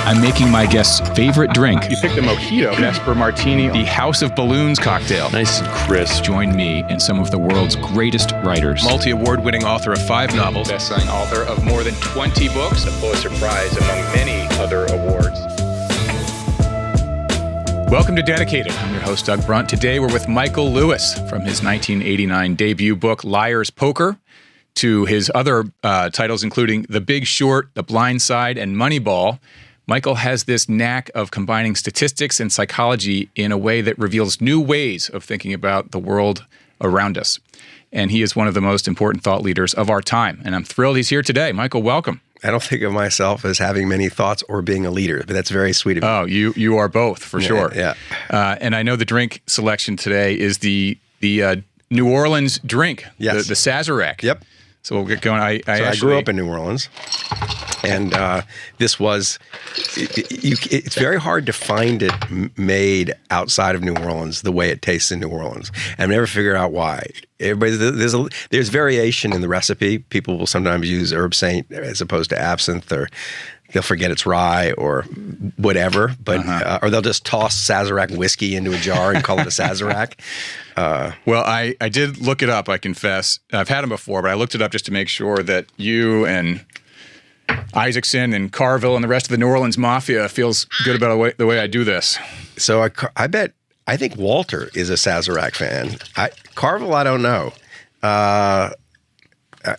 I'm making my guest's favorite drink. You picked a mojito, Vesper Martini, The House of Balloons cocktail. nice and crisp. Join me and some of the world's greatest writers. Multi-award-winning author of 5 novels, best-selling author of more than 20 books, the Pulitzer Prize among many other awards. Welcome to Dedicated. I'm your host, Doug Brunt. Today we're with Michael Lewis from his 1989 debut book, Liar's Poker, to his other titles, including The Big Short, The Blind Side, and Moneyball. Michael has this knack of combining statistics and psychology in a way that reveals new ways of thinking about the world around us. And he is one of the most important thought leaders of our time. And I'm thrilled he's here today. Michael, welcome. I don't think of myself as having many thoughts or being a leader, but that's very sweet of you. Oh, you are both, for sure. Yeah. And I know the drink selection today is the New Orleans drink, Yes. the Sazerac. Yep. So we'll get going. I grew up in New Orleans, and this was, it's very hard to find it made outside of New Orleans the way it tastes in New Orleans. And I've never figured out why. There's variation in the recipe. People will sometimes use absinthe as opposed to absinthe, or they'll forget it's rye or whatever, but or they'll just toss Sazerac whiskey into a jar and call it a Sazerac. Well, I did look it up, I confess. I've had them before, but I looked it up just to make sure that you and Isaacson and Carville and the rest of the New Orleans Mafia feels good about the way I do this. So I think Walter is a Sazerac fan. Carville, I don't know.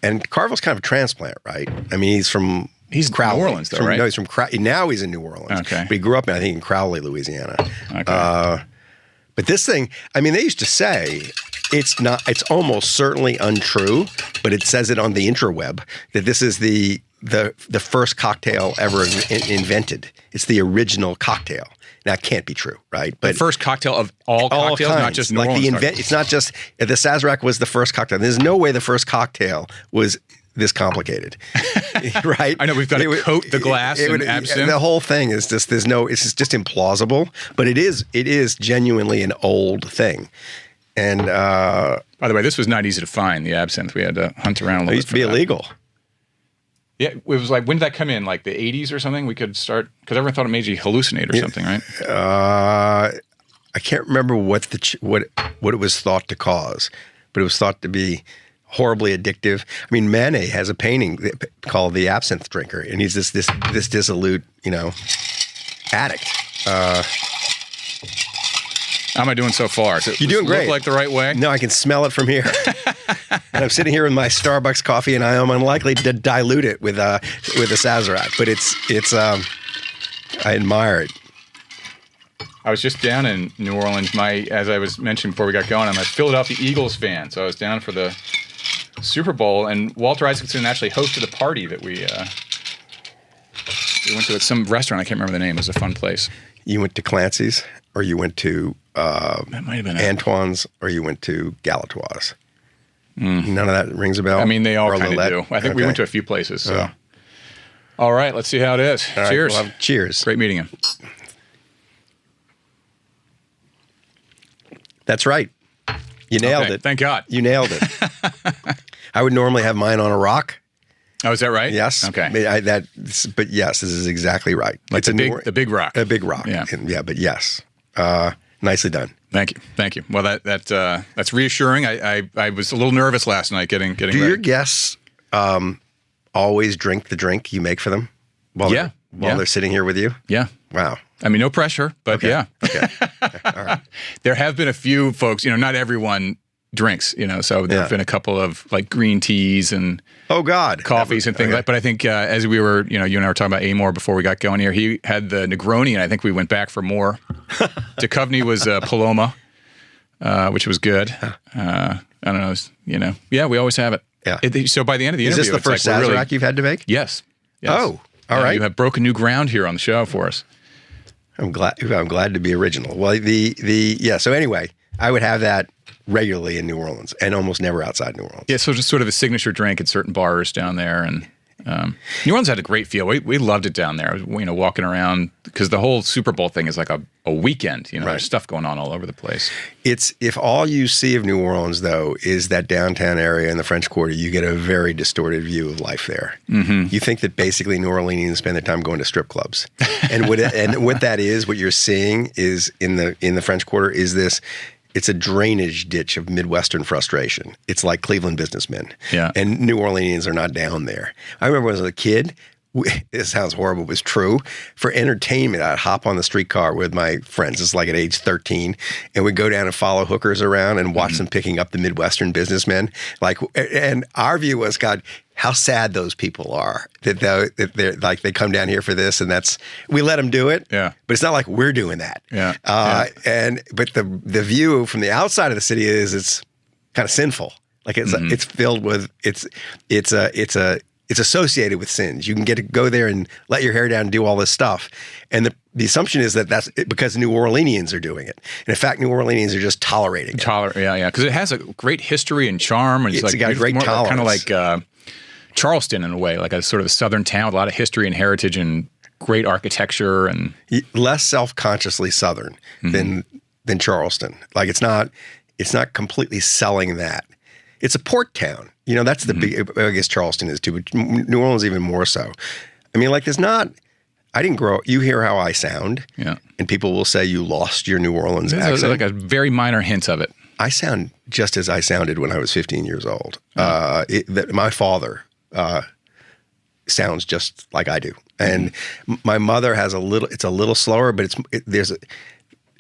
And Carville's kind of a transplant, right? I mean, he's from Crowley. New Orleans, though, right? No, he's from now he's in New Orleans. Okay. But he grew up, I think, in Crowley, Louisiana. Okay. But this thing, I mean, they used to say it's almost certainly untrue, but it says it on the intraweb that this is the first cocktail ever invented. It's the original cocktail. Now, it can't be true, right? But the first cocktail of all cocktails, kinds. not just New Orleans. It's not just, the Sazerac was the first cocktail. There's no way the first cocktail was this complicated, right? I know, we've got to coat the glass in absinthe. The whole thing is just, it's just implausible, but it is genuinely an old thing. And by the way, this was not easy to find, the absinthe. We had to hunt around a little bit. It used to be illegal. Yeah, it was like, when did that come in? Like the 80s or something? We could start, because everyone thought it made you hallucinate or something, right? I can't remember what it was thought to cause, but it was thought to be horribly addictive. I mean, Manet has a painting called The Absinthe Drinker, and he's this dissolute, addict. How am I doing so far? You're doing great. Look like the right way? No, I can smell it from here. And I'm sitting here with my Starbucks coffee, and I am unlikely to dilute it with a Sazerac, but it's I admire it. I was just down in New Orleans. As I was mentioning before we got going, I'm a Philadelphia Eagles fan, so I was down for the Super Bowl, and Walter Isaacson actually hosted a party that we went to at some restaurant. I can't remember the name. It was a fun place. You went to Clancy's, or you went to that might have been Antoine's, or you went to Galatoire's. None of that rings a bell? I mean, they all kind of do. I think we went to a few places. So, all right, let's see how it is. All cheers. Right, well, cheers. Great meeting you. That's right. You nailed it. Thank God. You nailed it. I would normally have mine on a rock. Oh, is that right? Yes. Okay. But yes, this is exactly right. Like the big rock. A big rock. Yeah. But yes. Nicely done. Thank you. Well, that's reassuring. I was a little nervous last night getting Do ready. your guests always drink the drink you make for them while they're sitting here with you? Yeah. Wow. I mean, no pressure, but yeah. Okay. All right. There have been a few folks, not everyone drinks, so there have been a couple of like green teas and coffees and things like that. But I think as we were, you and I were talking about Amor before we got going here, he had the Negroni, and I think we went back for more. Duchovny was Paloma, which was good. I don't know, yeah, we always have it. Yeah. So by the end of the interview, is this the first Sazerac you've had to make? Yes. Oh, all right. You have broken new ground here on the show for us. I'm glad to be original. Well, so anyway, I would have that regularly in New Orleans and almost never outside New Orleans. Yeah, so just sort of a signature drink at certain bars down there. And New Orleans had a great feel. We loved it down there. Walking around because the whole Super Bowl thing is like a weekend. Right. There's stuff going on all over the place. It's if all you see of New Orleans though is that downtown area in the French Quarter, you get a very distorted view of life there. Mm-hmm. You think that basically New Orleanians spend their time going to strip clubs, and what that is, what you're seeing is in the French Quarter is this. It's a drainage ditch of Midwestern frustration. It's like Cleveland businessmen. Yeah. And New Orleanians are not down there. I remember when I was a kid, this sounds horrible, but it's true. For entertainment, I'd hop on the streetcar with my friends. It's like at age 13. And we'd go down and follow hookers around and watch them picking up the Midwestern businessmen. And our view was, God, how sad those people are that they're like they come down here for this, and we let them do it. Yeah. But it's not like we're doing that. Yeah. But the view from the outside of the city is it's kind of sinful. Like it's filled with it's associated with sins. You can get to go there and let your hair down and do all this stuff. And the assumption is that that's because New Orleanians are doing it. And in fact, New Orleanians are just tolerating it. Yeah. Because it has a great history and charm. And it's got great tolerance. Kind of like Charleston in a way, like a sort of a southern town with a lot of history and heritage and great architecture and less self-consciously southern than Charleston. Like it's not completely selling that. It's a port town. That's the big, I guess Charleston is too, but New Orleans even more so. I mean, like I didn't grow up, you hear how I sound. Yeah. And people will say you lost your New Orleans accent. Like a very minor hint of it. I sound just as I sounded when I was 15 years old. My father sounds just like I do. And my mother has it's a little slower, but it is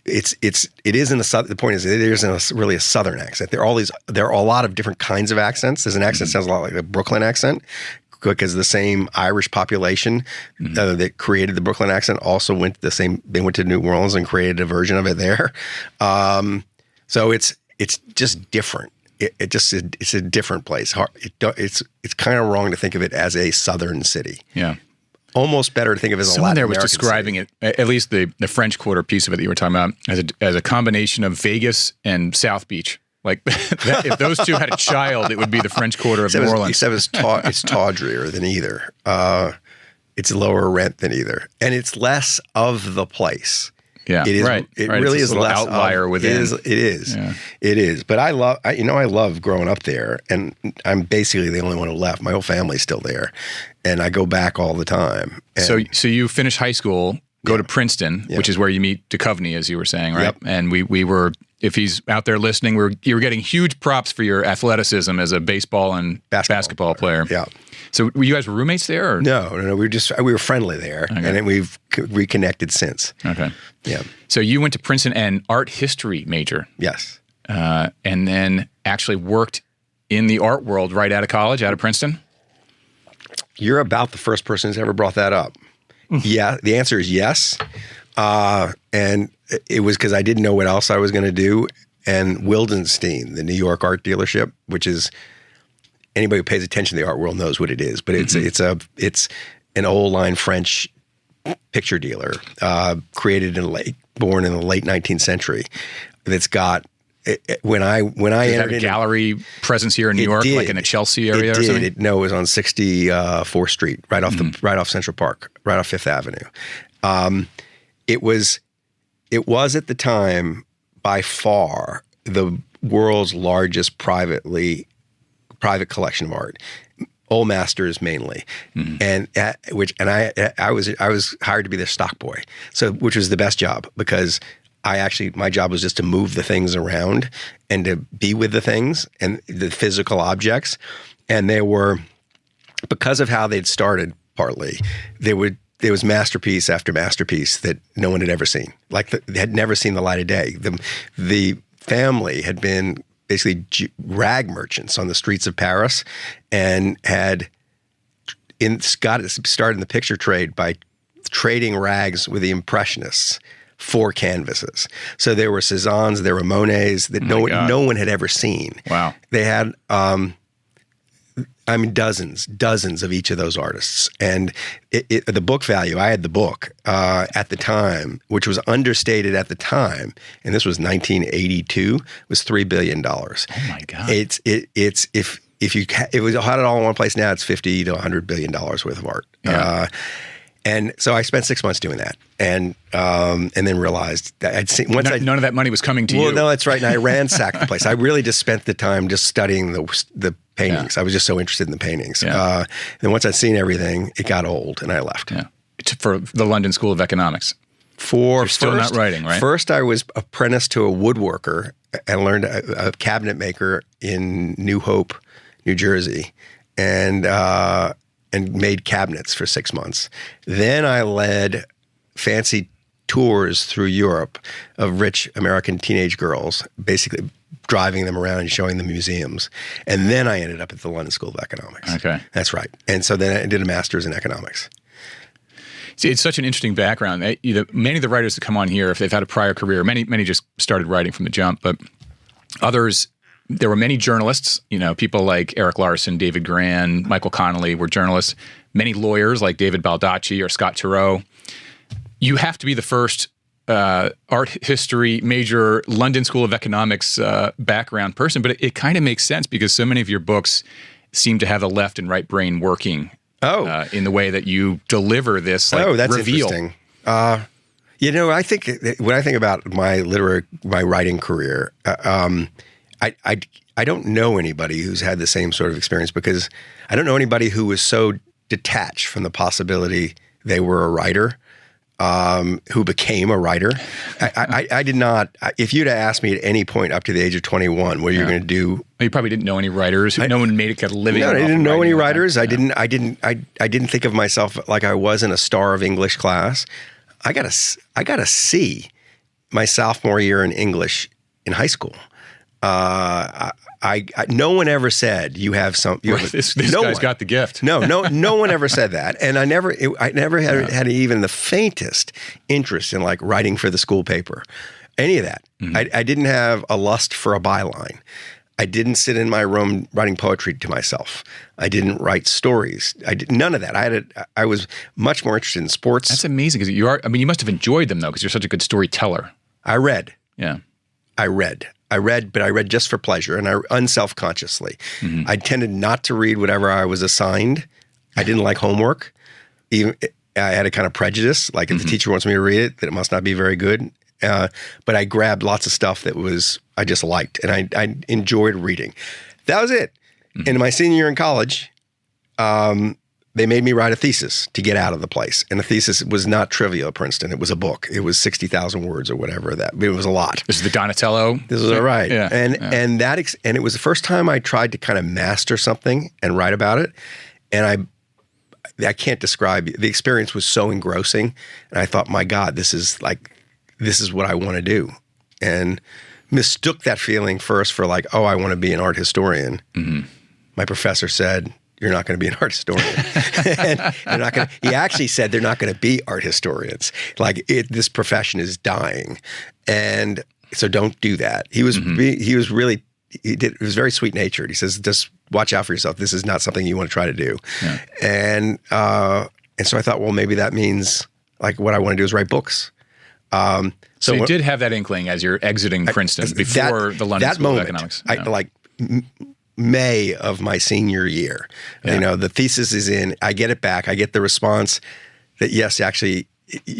in the south. The point is, it isn't really a southern accent. There are a lot of different kinds of accents. There's an accent that sounds a lot like the Brooklyn accent, because the same Irish population that created the Brooklyn accent also went they went to New Orleans and created a version of it there. So it's just different. It's a different place. It's kind of wrong to think of it as a southern city. Yeah. Almost better to think of it as a Someone Latin there was American describing city. it, at least the French Quarter piece of it that you were talking about, as a combination of Vegas and South Beach. Like if those two had a child, it would be the French Quarter of New Orleans. Except it's tawdrier than either. It's lower rent than either, and it's less of the place. Yeah, it is. Right. It right. really it's is a less outlier within. It is. Yeah. It is. But I love growing up there, and I'm basically the only one who left. My whole family's still there, and I go back all the time. And so you finish high school, go to Princeton, which is where you meet Duchovny, as you were saying, right? Yep. And we were. If he's out there listening, you were getting huge props for your athleticism as a baseball and basketball player. Yeah. So you guys were roommates there? Or? No. We were friendly there, and then we've reconnected since. Okay. Yeah. So you went to Princeton and art history major. Yes. And then actually worked in the art world right out of college, out of Princeton? You're about the first person who's ever brought that up. Yeah. The answer is yes. And it was because I didn't know what else I was going to do. And Wildenstein, the New York art dealership, which is anybody who pays attention to the art world knows what it is, but it's an old line French picture dealer, born in the late 19th century. That's got when I entered a gallery presence here in New York, like in the Chelsea area. Or something? It was on 64th Street, right off Central Park, right off Fifth Avenue. It was at the time by far the world's largest private collection of art, old masters mainly, and I was hired to be their stock boy, which was the best job because my job was just to move the things around and to be with the things and the physical objects, and because of how they'd started partly, there was masterpiece after masterpiece that no one had ever seen. They had never seen the light of day. The family had been basically rag merchants on the streets of Paris and had started in the picture trade by trading rags with the Impressionists for canvases. So there were Cézannes, there were Monets that no one had ever seen. Wow. They had dozens of each of those artists. And the book value, I had the book at the time, which was understated at the time, and this was 1982, was $3 billion. Oh my God. It's if you had it all in one place now, it's $50 to $100 billion worth of art. Yeah. And so I spent 6 months doing that, and then realized that I'd seen none of that money was coming to you. Well, no, that's right. And I ransacked the place. I really just spent the time just studying the paintings. Yeah. I was just so interested in the paintings. Yeah. And once I'd seen everything, it got old, and I left. Yeah. For the London School of Economics. You're still not writing, right? First, I was apprenticed to a woodworker and learned a cabinet maker in New Hope, New Jersey, and made cabinets for 6 months. Then I led fancy tours through Europe of rich American teenage girls, basically driving them around and showing them museums. And then I ended up at the London School of Economics. Okay. That's right. And so then I did a master's in economics. See, it's such an interesting background. Many of the writers that come on here, if they've had a prior career, many just started writing from the jump, but others, there were many journalists, people like Eric Larson, David Gran, Michael Connolly were journalists, many lawyers like David Baldacci or Scott Turow. You have to be the first art history major London School of Economics background person, but it kind of makes sense because so many of your books seem to have the left and right brain working in the way that you deliver this that's reveal. Interesting. I think when I think about my writing career, I don't know anybody who's had the same sort of experience because I don't know anybody who was so detached from the possibility they were a writer, who became a writer. I did not. If you'd have asked me at any point up to the age of 21, what are you going to do? You probably didn't know any writers. No one made a living. No, I didn't know any writers. I didn't think of myself like I was in a star of English class. I got a C my sophomore year in English in high school. No one ever said you have some. This guy's got the gift. No one ever said that, and I never had even the faintest interest in like writing for the school paper, any of that. Mm-hmm. I didn't have a lust for a byline. I didn't sit in my room writing poetry to myself. I didn't write stories. None of that. I was much more interested in sports. That's amazing because you are. I mean, you must have enjoyed them though because you're such a good storyteller. I read. Yeah. I read, but I read just for pleasure and unselfconsciously. Mm-hmm. I tended not to read whatever I was assigned. I didn't like homework. Even I had a kind of prejudice, like if the teacher wants me to read it, that it must not be very good. But I grabbed lots of stuff that I just liked, and I enjoyed reading. That was it. Mm-hmm. In my senior year in college, they made me write a thesis to get out of the place. And the thesis was not trivial at Princeton. It was a book. It was 60,000 words or whatever. It was a lot. This is the Donatello. This is right. Yeah. And it was the first time I tried to kind of master something and write about it. And I can't describe the experience was so engrossing. And I thought, my God, this is what I want to do. And mistook that feeling first for like, oh, I want to be an art historian. Mm-hmm. My professor said, you're not going to be an art historian. And he actually said they're not going to be art historians. Like this profession is dying. And so don't do that. He was very sweet natured. He says, just watch out for yourself. This is not something you want to try to do. Yeah. And so I thought, well, maybe that means like what I want to do is write books. So you did have that inkling as you're exiting Princeton before the London School of Economics. May of my senior year. Yeah. The thesis is in, I get it back. I get the response that yes, actually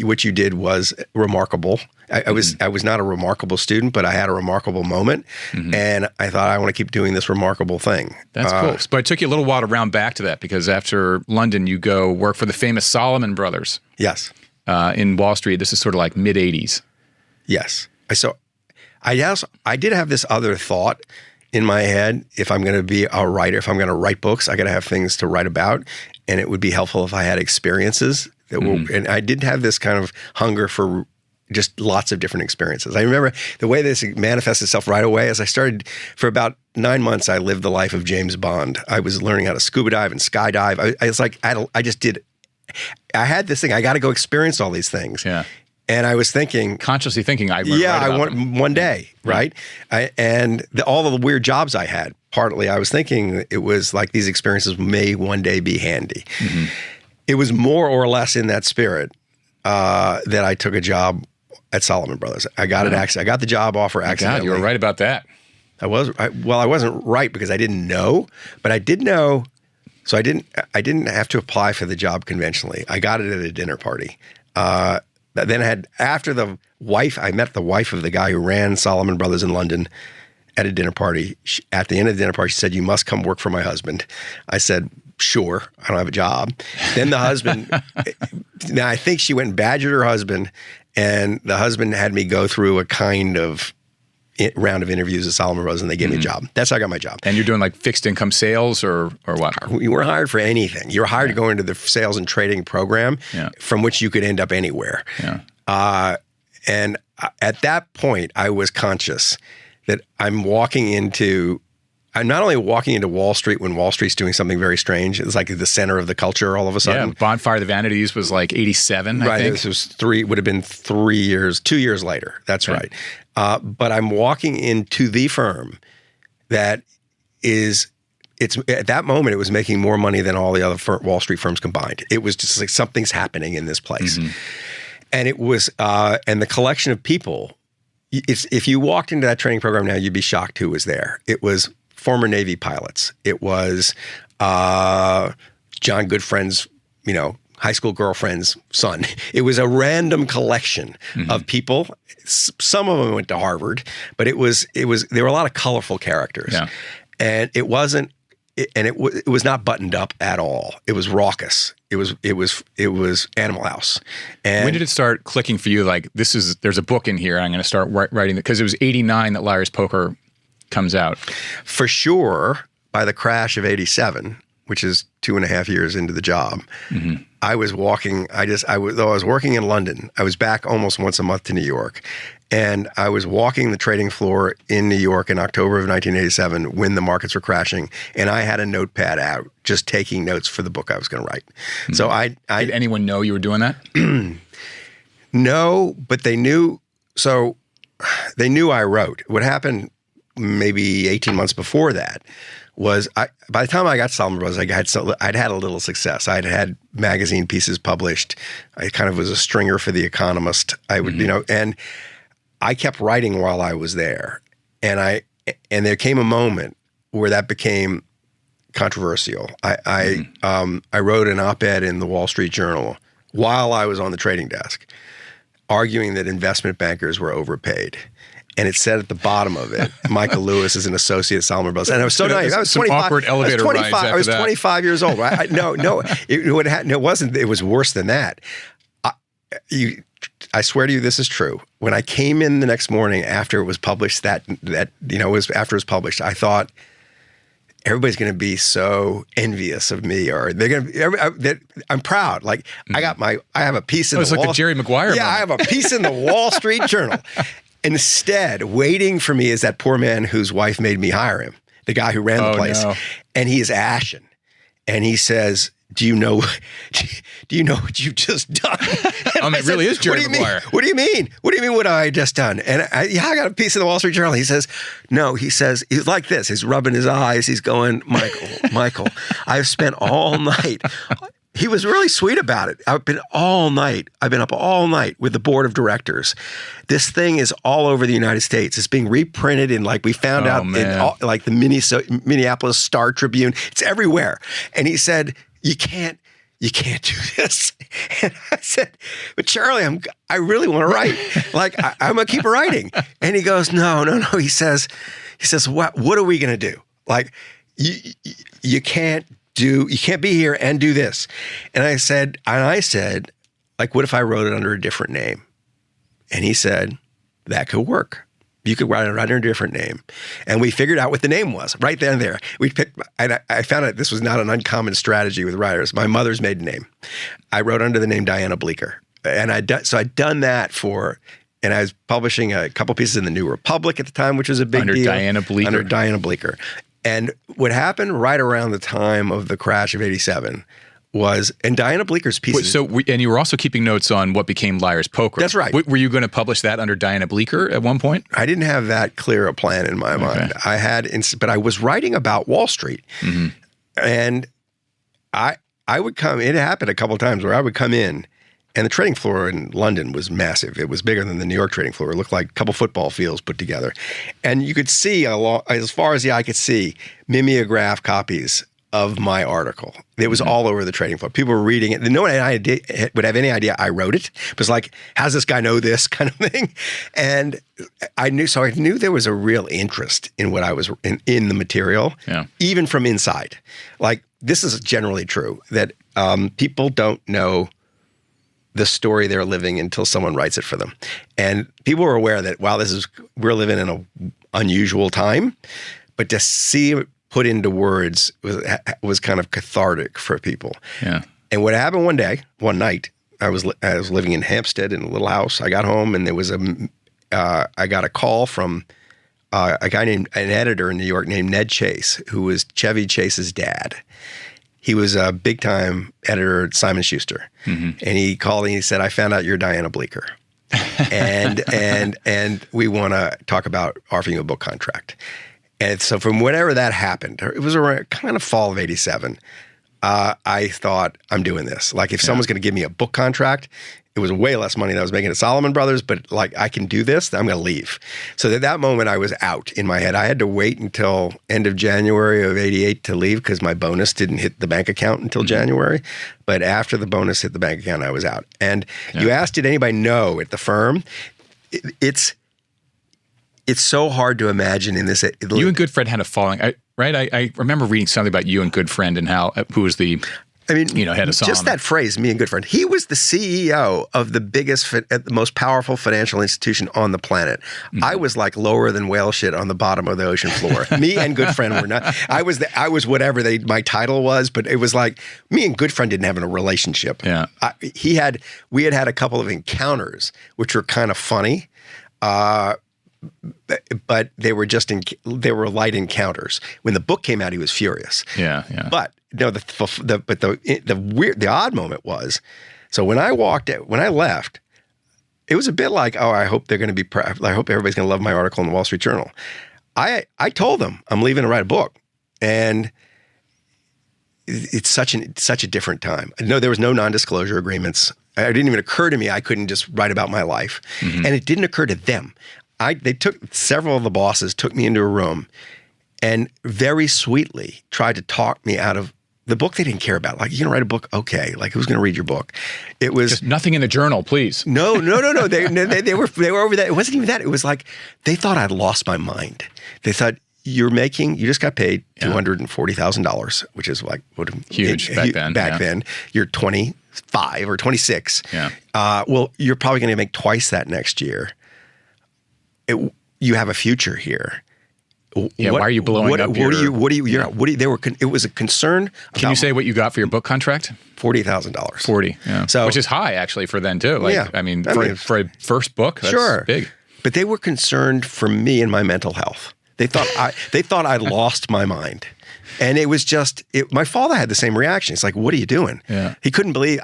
what you did was remarkable. I was not a remarkable student, but I had a remarkable moment. Mm-hmm. And I thought I want to keep doing this remarkable thing. That's cool. But it took you a little while to round back to that because after London, you go work for the famous Salomon Brothers. Yes. In Wall Street. This is sort of like mid-'80s. Yes. So I did have this other thought in my head. If I'm going to be a writer, if I'm going to write books, I got to have things to write about. And it would be helpful if I had experiences that and I did have this kind of hunger for just lots of different experiences. I remember the way this manifests itself right away as I started, for about 9 months, I lived the life of James Bond. I was learning how to scuba dive and skydive. I was like, I had this thing, I got to go experience all these things. Yeah. And I was consciously thinking, I want one day, right? And all of the weird jobs I had, partly I was thinking it was like these experiences may one day be handy. Mm-hmm. It was more or less in that spirit that I took a job at Salomon Brothers. I got it. I got the job offer accidentally. God, you were right about that. I wasn't right because I didn't know, but I did know. So I didn't have to apply for the job conventionally. I got it at a dinner party. Then I met the wife of the guy who ran Salomon Brothers in London at a dinner party. At the end of the dinner party, she said, "You must come work for my husband." I said, "Sure, I don't have a job." Then the husband, now I think she went and badgered her husband, and the husband had me go through a kind of round of interviews at Salomon Brothers, and they gave me a job. That's how I got my job. And you're doing like fixed income sales or what? You weren't hired for anything. You were hired to go into the sales and trading program from which you could end up anywhere. Yeah. And at that point, I was conscious that I'm not only walking into Wall Street when Wall Street's doing something very strange. It's like the center of the culture all of a sudden. Yeah, Bonfire of the Vanities was like 87, I think. This was 2 years later. That's right. But I'm walking into the firm that at that moment, it was making more money than all the other Wall Street firms combined. It was just like something's happening in this place. Mm-hmm. And it was, and the collection of people, if you walked into that training program now, you'd be shocked who was there. It was former Navy pilots. It was John Goodfriend's, high school girlfriend's son. It was a random collection of people. Some of them went to Harvard, but there were a lot of colorful characters. Yeah. And it wasn't, it was not buttoned up at all. It was raucous. It was Animal House. And when did it start clicking for you? Like, there's a book in here, and I'm going to start writing it, because it was 89 that Liar's Poker comes out. For sure, by the crash of 87, which is 2.5 years into the job, I was walking. Though I was working in London, I was back almost once a month to New York. And I was walking the trading floor in New York in October of 1987 when the markets were crashing, and I had a notepad out just taking notes for the book I was going to write. Mm-hmm. So Did anyone know you were doing that? No, but they knew. So they knew I wrote. What happened maybe 18 months before that was by the time I got to Salomon Brothers, I'd had a little success. I'd had magazine pieces published. I kind of was a stringer for The Economist. I would, and I kept writing while I was there, and there came a moment where that became controversial. I wrote an op-ed in the Wall Street Journal while I was on the trading desk, arguing that investment bankers were overpaid. And it said at the bottom of it, Michael Lewis is an associate at Salomon Brothers. And I was so naive. I was 25. Awkward elevator rides after I was 25 years old. It wasn't. It was worse than that. I swear to you, this is true. When I came in the next morning after it was published, after it was published, I thought everybody's going to be so envious of me, or they're going to. I'm proud. Like I have a piece in. It's like the Jerry Maguire. Yeah, moment. I have a piece in the Wall Street Journal. Instead, waiting for me is that poor man whose wife made me hire him, the guy who ran the place, and he is ashen, and he says, Do you know what you've just done? It really is Jerry Maguire. What do you mean? What do you mean what I just done? And I got a piece of the Wall Street Journal. He says, no, he's like this. He's rubbing his eyes. He's going, Michael, I've spent all night. He was really sweet about it. I've been up all night with the board of directors. This thing is all over the United States. It's being reprinted in, like we found out, in the Minneapolis Star Tribune. It's everywhere. And he said, You can't do this. And I said, but Charlie, I really want to write. Like, I'm going to keep writing. And he goes, no. He says, what are we going to do? Like, you can't be here and do this. And I said, like, what if I wrote it under a different name? And he said, that could work. You could write it under a different name. And we figured out what the name was right then and there. We picked, and I found out this was not an uncommon strategy with writers. My mother's maiden name. I wrote under the name Diana Bleecker. And I'd done that and I was publishing a couple pieces in the New Republic at the time, which was a big deal. Under Diana Bleecker. And what happened right around the time of the crash of 87 was, and Diana Bleeker's pieces. And you were also keeping notes on what became Liar's Poker. That's right. Were you going to publish that under Diana Bleecker at one point? I didn't have that clear a plan in my mind. But I was writing about Wall Street. And I would come, it happened a couple of times where I would come in And the trading floor in London was massive. It was bigger than the New York trading floor. It looked like a couple football fields put together. And you could see, as far as the eye could see, mimeograph copies of my article. It was all over the trading floor. People were reading it. No one would have any idea I wrote it. It was like, how does this guy know this kind of thing? And I knew there was a real interest in what I was in the material, even from inside. Like, this is generally true, that people don't know the story they're living until someone writes it for them. And people were aware that, wow, we're living in an unusual time, but to see it put into words was kind of cathartic for people. Yeah. And what happened one night, I was living in Hampstead in a little house. I got home and there was I got a call from a guy an editor in New York named Ned Chase, who was Chevy Chase's dad. He was a big-time editor at Simon Schuster. Mm-hmm. And he called and he said, I found out you're Diana Bleecker. and we want to talk about offering you a book contract. And so from whenever that happened, it was around kind of fall of 87, I thought, I'm doing this. Like, if someone's going to give me a book contract, it was way less money than I was making at Salomon Brothers, but like, I can do this, I'm going to leave. So at that moment, I was out in my head. I had to wait until end of January of 88 to leave because my bonus didn't hit the bank account until January. But after the bonus hit the bank account, I was out. And you asked, did anybody know at the firm? It's so hard to imagine in this. You and Goodfriend had a following, right? I remember reading something about you and Goodfriend and who was the head of Salomon. Just that phrase, me and Goodfriend. He was the CEO of the biggest, the most powerful financial institution on the planet. Mm-hmm. I was like lower than whale shit on the bottom of the ocean floor. Me and Goodfriend were not. I was whatever my title was, but it was like me and Goodfriend didn't have a relationship. Yeah, we had a couple of encounters which were kind of funny. But they were light encounters. When the book came out, he was furious. Yeah. But no, the odd moment was, so when I left, it was a bit like, oh, I hope they're going to be proud. I hope everybody's going to love my article in the Wall Street Journal. I told them I'm leaving to write a book, and it's such a different time. No, there was no non-disclosure agreements. It didn't even occur to me I couldn't just write about my life, and it didn't occur to them. Several of the bosses took me into a room and very sweetly tried to talk me out of the book they didn't care about. Like, you're going to write a book? Okay. Like, who's going to read your book? It was just nothing in the journal, please. No. They were over that. It wasn't even that. It was like, they thought I'd lost my mind. They thought, you just got paid $240,000, which is like huge back then. Then you're 25 or 26. Yeah. Well, you're probably going to make twice that next year. You have a future here. Yeah, why are you blowing up your... It was a concern. Can you say what you got for your book contract? $40,000. 40, yeah. So, which is high, actually, for then, too. For a first book, that's big. But they were concerned for me and my mental health. They thought I lost my mind. And it was just, my father had the same reaction. It's like, what are you doing? Yeah. He couldn't believe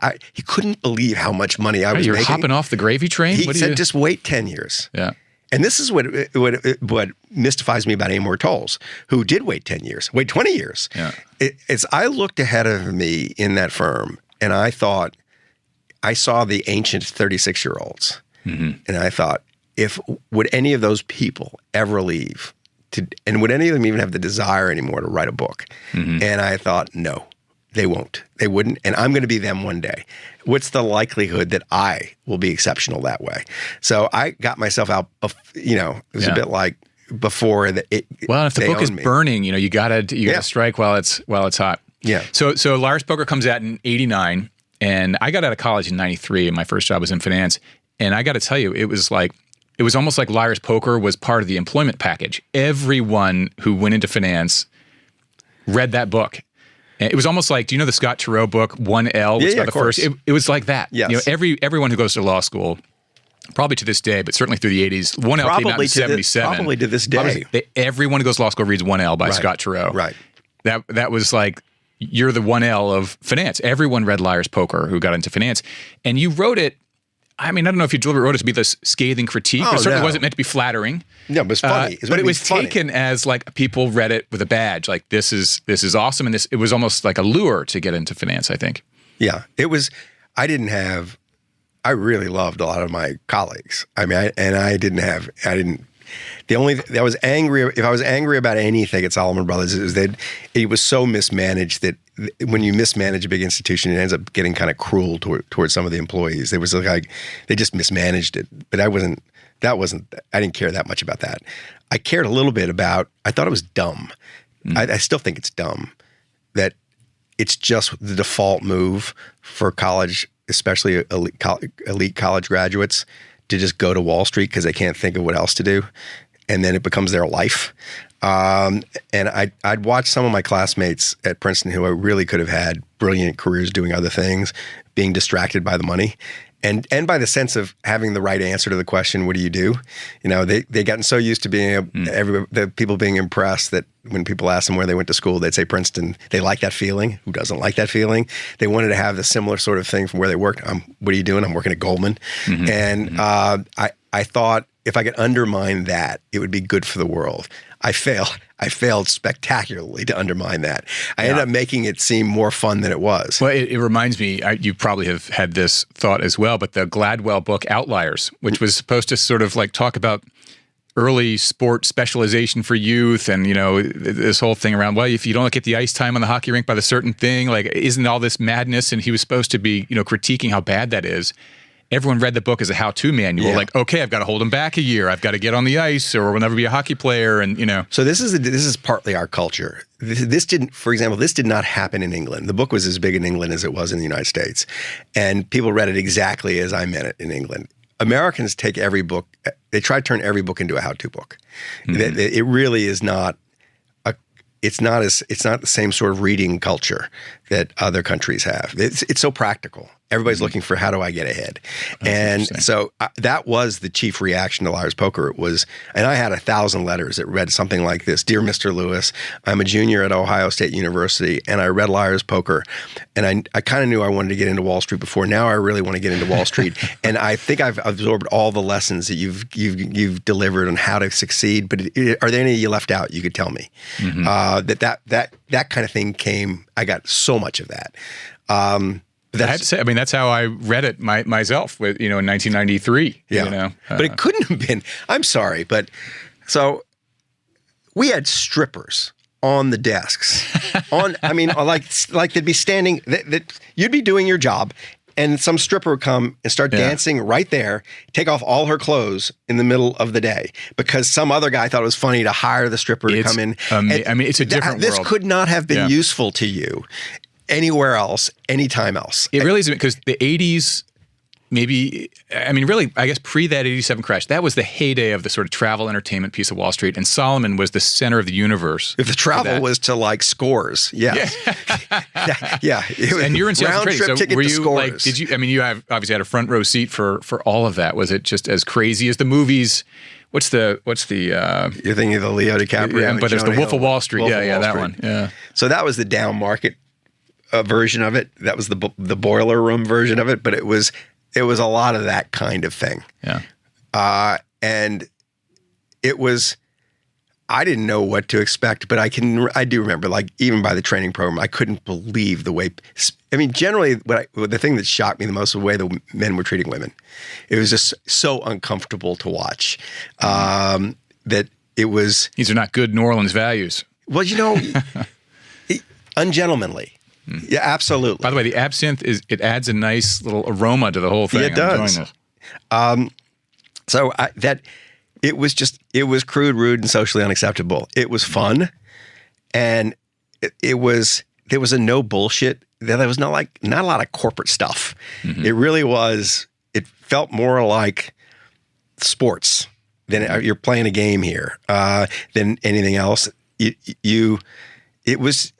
how much money I was making. You're hopping off the gravy train? He said, just wait 10 years. Yeah. And this is what mystifies me about Amor Tolles, who did wait 10 years, wait 20 years. Yeah. I looked ahead of me in that firm, and I thought, I saw the ancient 36-year-olds. Mm-hmm. And I thought, would any of those people ever leave? And would any of them even have the desire anymore to write a book? Mm-hmm. And I thought, no, they won't. They wouldn't. And I'm going to be them one day. What's the likelihood that I will be exceptional that way? So I got myself out, it was a bit like before it. Well, if the book is burning, you gotta strike while it's hot. Yeah. So Liar's Poker comes out in 89, and I got out of college in 93, and my first job was in finance. And I got to tell you, it was almost like Liar's Poker was part of the employment package. Everyone who went into finance read that book. And it was almost like, do you know the Scott Turow book, 1L? Yeah, of course. It was like that. Yes. Everyone who goes to law school, probably to this day, but certainly through the 80s, 1L came out in 77. Probably to this day. Everyone who goes to law school reads 1L by Scott Turow. Right. That was like, you're the 1L of finance. Everyone read Liar's Poker who got into finance. And you wrote it, I don't know if you deliberately wrote it to be this scathing critique, but it certainly wasn't meant to be flattering. No, but it's funny. But it was taken as like people read it with a badge, like this is awesome, and it was almost like a lure to get into finance, I think. Yeah, it was. I didn't have I really loved a lot of my colleagues. I mean, I was angry. If I was angry about anything at Salomon Brothers, it was that it was so mismanaged that when you mismanage a big institution, it ends up getting kind of cruel towards some of the employees. It was like they just mismanaged it. But I didn't care that much about that. I cared a little bit about, I thought it was dumb. I still think it's dumb that it's just the default move for college, especially elite college graduates, to just go to Wall Street because they can't think of what else to do. And then it becomes their life. And I'd watch some of my classmates at Princeton who I really could have had brilliant careers doing other things, being distracted by the money. And by the sense of having the right answer to the question, what do you do? You know, they gotten so used to being the people being impressed that when people asked them where they went to school, they'd say Princeton. They like that feeling. Who doesn't like that feeling? They wanted to have the similar sort of thing from where they worked. What are you doing? I'm working at Goldman. And I thought if I could undermine that, it would be good for the world. I failed spectacularly to undermine that. I ended up making it seem more fun than it was. Well, it reminds me, you probably have had this thought as well, but the Gladwell book Outliers, which was supposed to sort of like talk about early sport specialization for youth and, you know, this whole thing around, well, if you don't get the ice time on the hockey rink by the certain thing, like, isn't all this madness? And he was supposed to be, you know, critiquing how bad that is. Everyone read the book as a how-to manual. Like, okay, I've got to hold him back a year. I've got to get on the ice, or we'll never be a hockey player. And you know, so this is partly our culture. This didn't, for example, this did not happen in England. The book was as big in England as it was in the United States, and people read it exactly as I meant it in England. Americans take every book; they try to turn every book into a how-to book. It really is not. It's not the same sort of reading culture that other countries have. It's so practical. Everybody's looking for how do I get ahead, and so that was the chief reaction to Liar's Poker. It was, and I had 1,000 letters that read something like this: "Dear Mr. Lewis, I'm a junior at Ohio State University, and I read Liar's Poker, and I kind of knew I wanted to get into Wall Street before. Now I really want to get into Wall Street, and I think I've absorbed all the lessons that you've delivered on how to succeed. But are there any you left out? You could tell me." That kind of thing came. I got so much of that. I have to say, I mean, that's how I read it myself, with, you know, in 1993. Yeah, you know? But it couldn't have been. I'm sorry, but so we had strippers on the desks. Like they'd be standing. That you'd be doing your job, and some stripper would come and start dancing right there, take off all her clothes in the middle of the day because some other guy thought it was funny to hire the stripper to come in. I mean, it's a different world. This could not have been useful to you anywhere else, anytime else. It really isn't, because the 80s, maybe, I mean, really, I guess pre that 87 crash, that was the heyday of the sort of travel entertainment piece of Wall Street, and Salomon was the center of the universe. If the travel was to like Scores, yes. Yeah. And you're in sales and trading, so were you Scores. like, you obviously had a front row seat for all of that. Was it just as crazy as the movies? What's the You're thinking of the Leo DiCaprio? Yeah, but there's the Wolf of Wall Street. That one. Yeah. So that was the down market version of it. That was the boiler room version of it, but it was a lot of that kind of thing. Yeah. And it was, I didn't know what to expect, but I do remember, like, even by the training program, I couldn't believe the way, I mean, generally the thing that shocked me the most was the way the men were treating women. It was just so uncomfortable to watch, that it was. These are not good New Orleans values. Well, you know, ungentlemanly. Yeah, absolutely. By the way, the absinthe it adds a nice little aroma to the whole thing. It does. So it was crude, rude, and socially unacceptable. It was fun, and there was a no bullshit. There was not a lot of corporate stuff. It really was. It felt more like sports than you're playing a game here than anything else. It was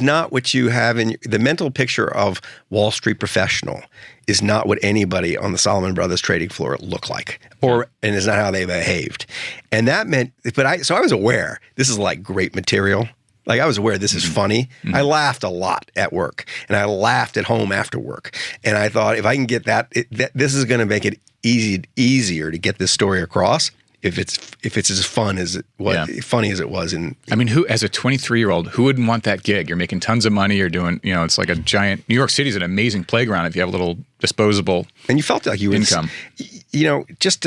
not what you have in the mental picture of Wall Street professional is not what anybody on the Salomon Brothers trading floor looked like, and it's not how they behaved. And that meant, so I was aware this is like great material. Like, I was aware this is funny. I laughed a lot at work, and I laughed at home after work. And I thought, if I can get that this is going to make it easier to get this story across. if it's as fun as it was, funny as it was. I mean, who as a 23-year-old, who wouldn't want that gig? You're making tons of money. You're doing, it's like a giant. New York City is an amazing playground if you have a little disposable and you felt like you income. Just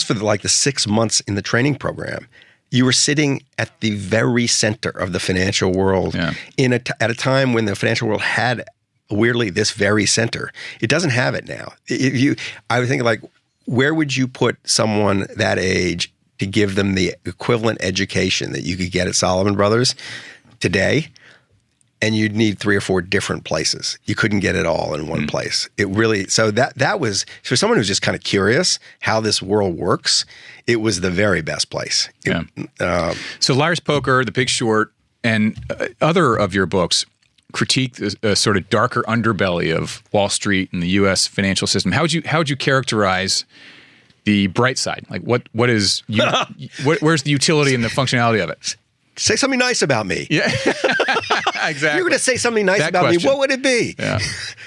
for the 6 months in the training program, you were sitting at the very center of the financial world at a time when the financial world had weirdly this very center. It doesn't have it now. I would think like, where would you put someone that age to give them the equivalent education that you could get at Salomon Brothers today? And you'd need 3 or 4 different places. You couldn't get it all in one place. It really, so that was, for someone who's just kind of curious how this world works, it was the very best place. So Liar's Poker, The Big Short, and other of your books critique the sort of darker underbelly of Wall Street and the U.S. financial system. How would you characterize the bright side? Like what is, where's the utility and the functionality of it? Say something nice about me. Yeah, exactly. If you were going to say something nice about me, what would it be? Yeah.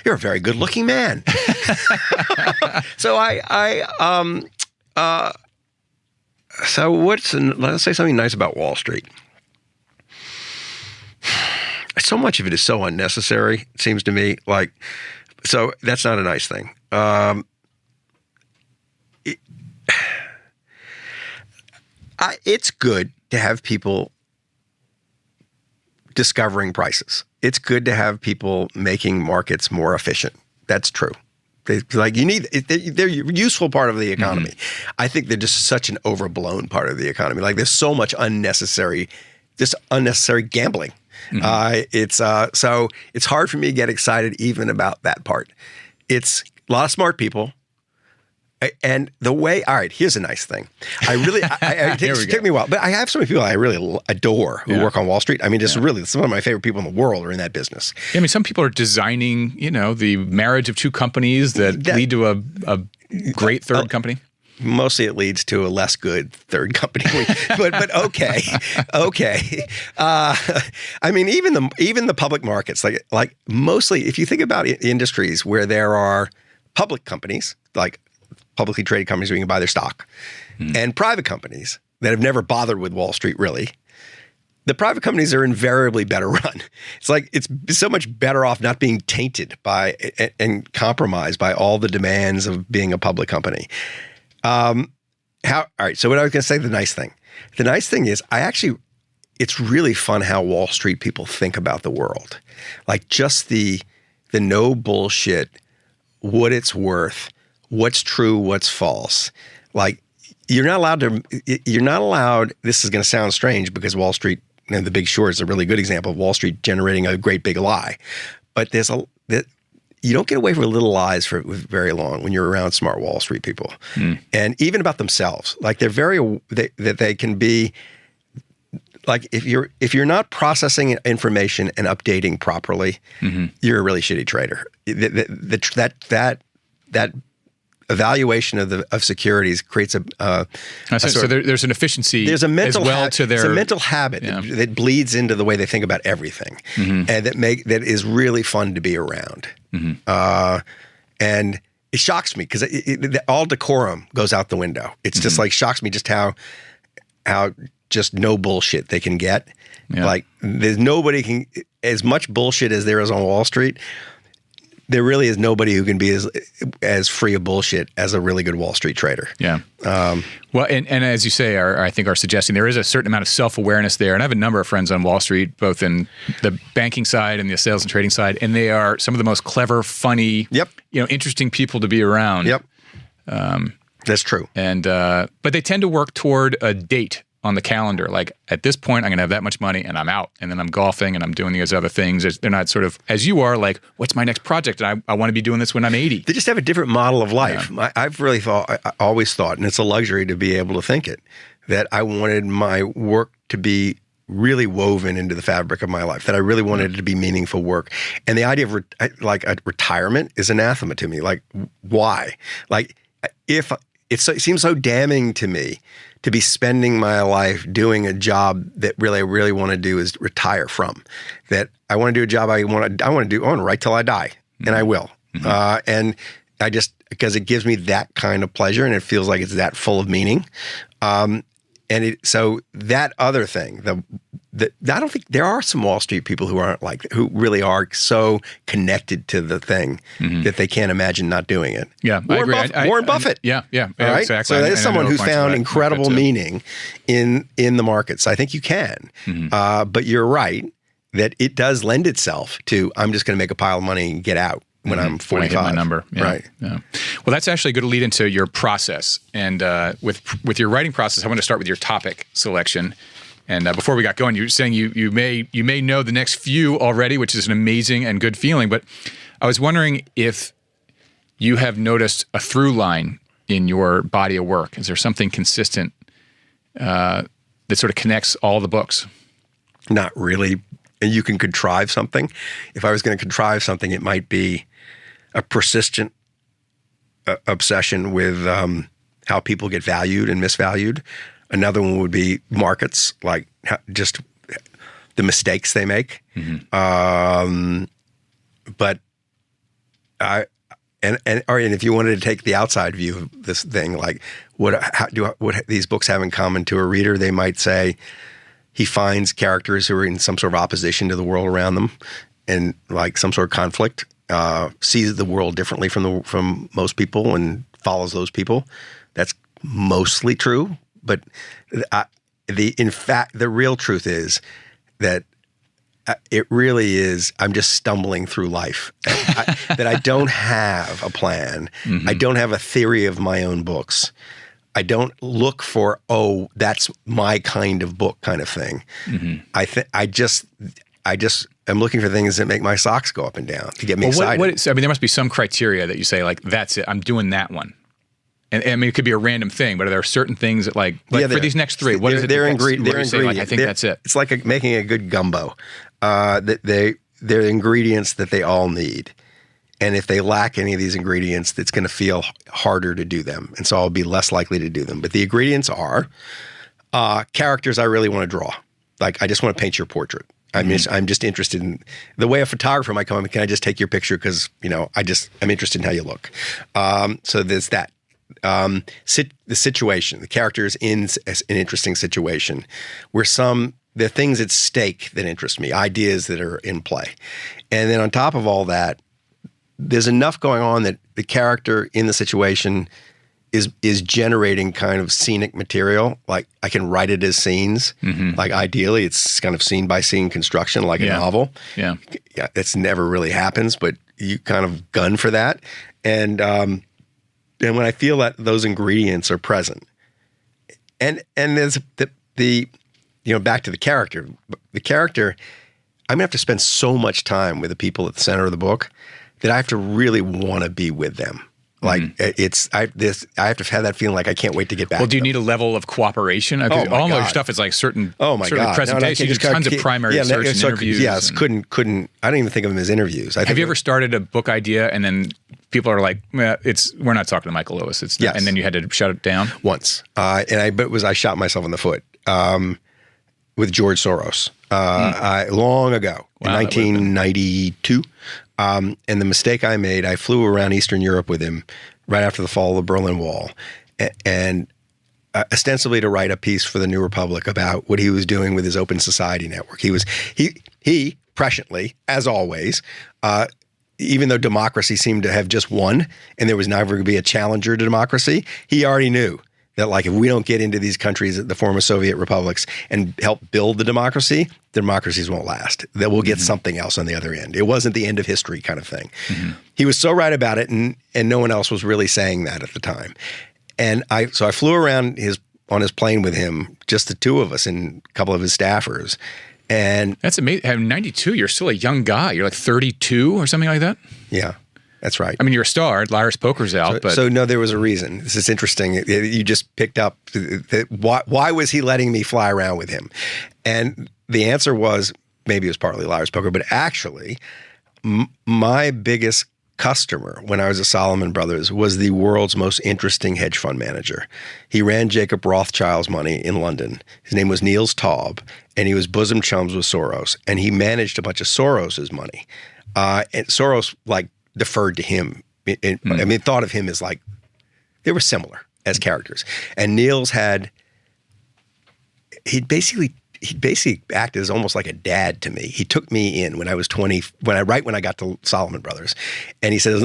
You're a very good-looking man. So let's say something nice about Wall Street. So much of it is so unnecessary, it seems to me. So that's not a nice thing. It's good to have people discovering prices. It's good to have people making markets more efficient. That's true. They're a useful part of the economy. Mm-hmm. I think they're just such an overblown part of the economy. Like there's so much unnecessary gambling. Mm-hmm. So it's hard for me to get excited even about that part. It's a lot of smart people. And the way, all right, here's a nice thing. It took me a while, but I have so many people I really adore who work on Wall Street. I mean, really, some of my favorite people in the world are in that business. Yeah, I mean, some people are designing, the marriage of 2 companies that lead to a great third company. Mostly it leads to a less good third company, but okay. I mean, even the public markets, like mostly, if you think about industries where there are public companies, like publicly traded companies where you can buy their stock, and private companies that have never bothered with Wall Street, really. The private companies are invariably better run. It's like it's so much better off not being tainted by and compromised by all the demands of being a public company. All right, so what I was going to say, the nice thing. The nice thing is it's really fun how Wall Street people think about the world. Like just the no bullshit, what it's worth, what's true, what's false. Like you're not allowed, this is going to sound strange because Wall Street, The Big Short is a really good example of Wall Street generating a great big lie. But you don't get away with little lies for very long when you're around smart Wall Street people. And even about themselves. Like they can be, like if you're not processing information and updating properly, you're a really shitty trader. That evaluation of securities creates so there's an efficiency. There's a mental as well to their. It's a mental habit that bleeds into the way they think about everything, and that is really fun to be around. And it shocks me because all decorum goes out the window. It's just like shocks me just how just no bullshit they can get. Yeah. Like there's nobody can as much bullshit as there is on Wall Street. There really is nobody who can be as free of bullshit as a really good Wall Street trader. Yeah. Well, and as you say, I think are suggesting there is a certain amount of self-awareness there. And I have a number of friends on Wall Street, both in the banking side and the sales and trading side, and they are some of the most clever, funny, interesting people to be around. Yep. That's true. And but they tend to work toward a date on the calendar. Like at this point, I'm going to have that much money and I'm out. And then I'm golfing and I'm doing these other things. They're not sort of, as you are, like, what's my next project? And I want to be doing this when I'm 80. They just have a different model of life. Yeah. I always thought, and it's a luxury to be able to think it, that I wanted my work to be really woven into the fabric of my life, that I really wanted it to be meaningful work. And the idea of retirement is anathema to me. Like, why? Like, if it seems so damning to me to be spending my life doing a job that I really want to do is retire from. That I want to do a job I want to write till I die, and I will. because it gives me that kind of pleasure and it feels like it's that full of meaning. So that other thing, I don't think there are some Wall Street people who really are so connected to the thing that they can't imagine not doing it. Yeah, I agree. Warren Buffett. Yeah, right? exactly. So there's someone who found incredible meaning in the markets. I think you can, but you're right that it does lend itself to I'm just going to make a pile of money and get out when I'm 45. When I hit my number. Yeah. Right. Yeah. Well, that's actually a good lead into your process. And with your writing process, I want to start with your topic selection. And before we got going, you were saying you may know the next few already, which is an amazing and good feeling. But I was wondering if you have noticed a through line in your body of work. Is there something consistent that sort of connects all the books? Not really. And you can contrive something. If I was going to contrive something, it might be a persistent obsession with how people get valued and misvalued. Another one would be markets, like just the mistakes they make. But if you wanted to take the outside view of this thing, like what these books have in common to a reader, they might say he finds characters who are in some sort of opposition to the world around them, and like some sort of conflict. Sees the world differently from most people and follows those people. That's mostly true, but the real truth is that it really is. I'm just stumbling through life. That I don't have a plan. I don't have a theory of my own books. I don't look for that's my kind of book kind of thing. I just am looking for things that make my socks go up and down to get me excited. There must be some criteria that you say, like, that's it, I'm doing that one. And I mean, it could be a random thing, but are there certain things that for these next three, what is it? They're ingredients. Like, I think that's it. It's like making a good gumbo. They're ingredients that they all need. And if they lack any of these ingredients, it's going to feel harder to do them. And so I'll be less likely to do them. But the ingredients are characters I really want to draw. Like, I just want to paint your portrait. I'm just interested in the way a photographer might come. Can I just take your picture? Because, I'm interested in how you look. So there's that. The situation, the character is in an interesting situation where there are things at stake that interest me, ideas that are in play. And then on top of all that, there's enough going on that the character in the situation is generating kind of scenic material. Like, I can write it as scenes. Like, ideally, it's kind of scene by scene construction, like a novel. Yeah, it's never really happens, but you kind of gun for that. And when I feel that those ingredients are present, and there's the back to the character. The character, I'm gonna have to spend so much time with the people at the center of the book that I have to really want to be with them. Like, I have to have that feeling like I can't wait to get back. Well, do you need a level of cooperation? All your stuff is like certain presentations. You do tons of primary research and interviews. Yes, couldn't. I don't even think of them as interviews. Have you ever started a book idea and then people are like, we're not talking to Michael Lewis. And then you had to shut it down? Once. I shot myself in the foot with George Soros long ago in 1992. And the mistake I made, I flew around Eastern Europe with him right after the fall of the Berlin Wall, and ostensibly to write a piece for the New Republic about what he was doing with his Open Society Network. He presciently, as always, even though democracy seemed to have just won and there was never going to be a challenger to democracy, he already knew that, like, if we don't get into these countries, the former Soviet republics, and help build the democracies won't last. That we'll get something else on the other end. It wasn't the end of history kind of thing. He was so right about it, and no one else was really saying that at the time. And so I flew around on his plane with him, just the two of us and a couple of his staffers. And that's amazing. At 92, you're still a young guy. You're like 32 or something like that? Yeah. That's right. I mean, you're a star. Liar's Poker's out. So no, there was a reason. This is interesting. You just picked up why was he letting me fly around with him? And the answer was, maybe it was partly Liar's Poker, but actually my biggest customer when I was at Salomon Brothers was the world's most interesting hedge fund manager. He ran Jacob Rothschild's money in London. His name was Niels Taub, and he was bosom chums with Soros, and he managed a bunch of Soros's money. And Soros, deferred to him I mean, thought of him as like, they were similar as characters. And Niels he'd basically acted as almost like a dad to me. He took me in when I was 20, when I got to Salomon Brothers. And he says,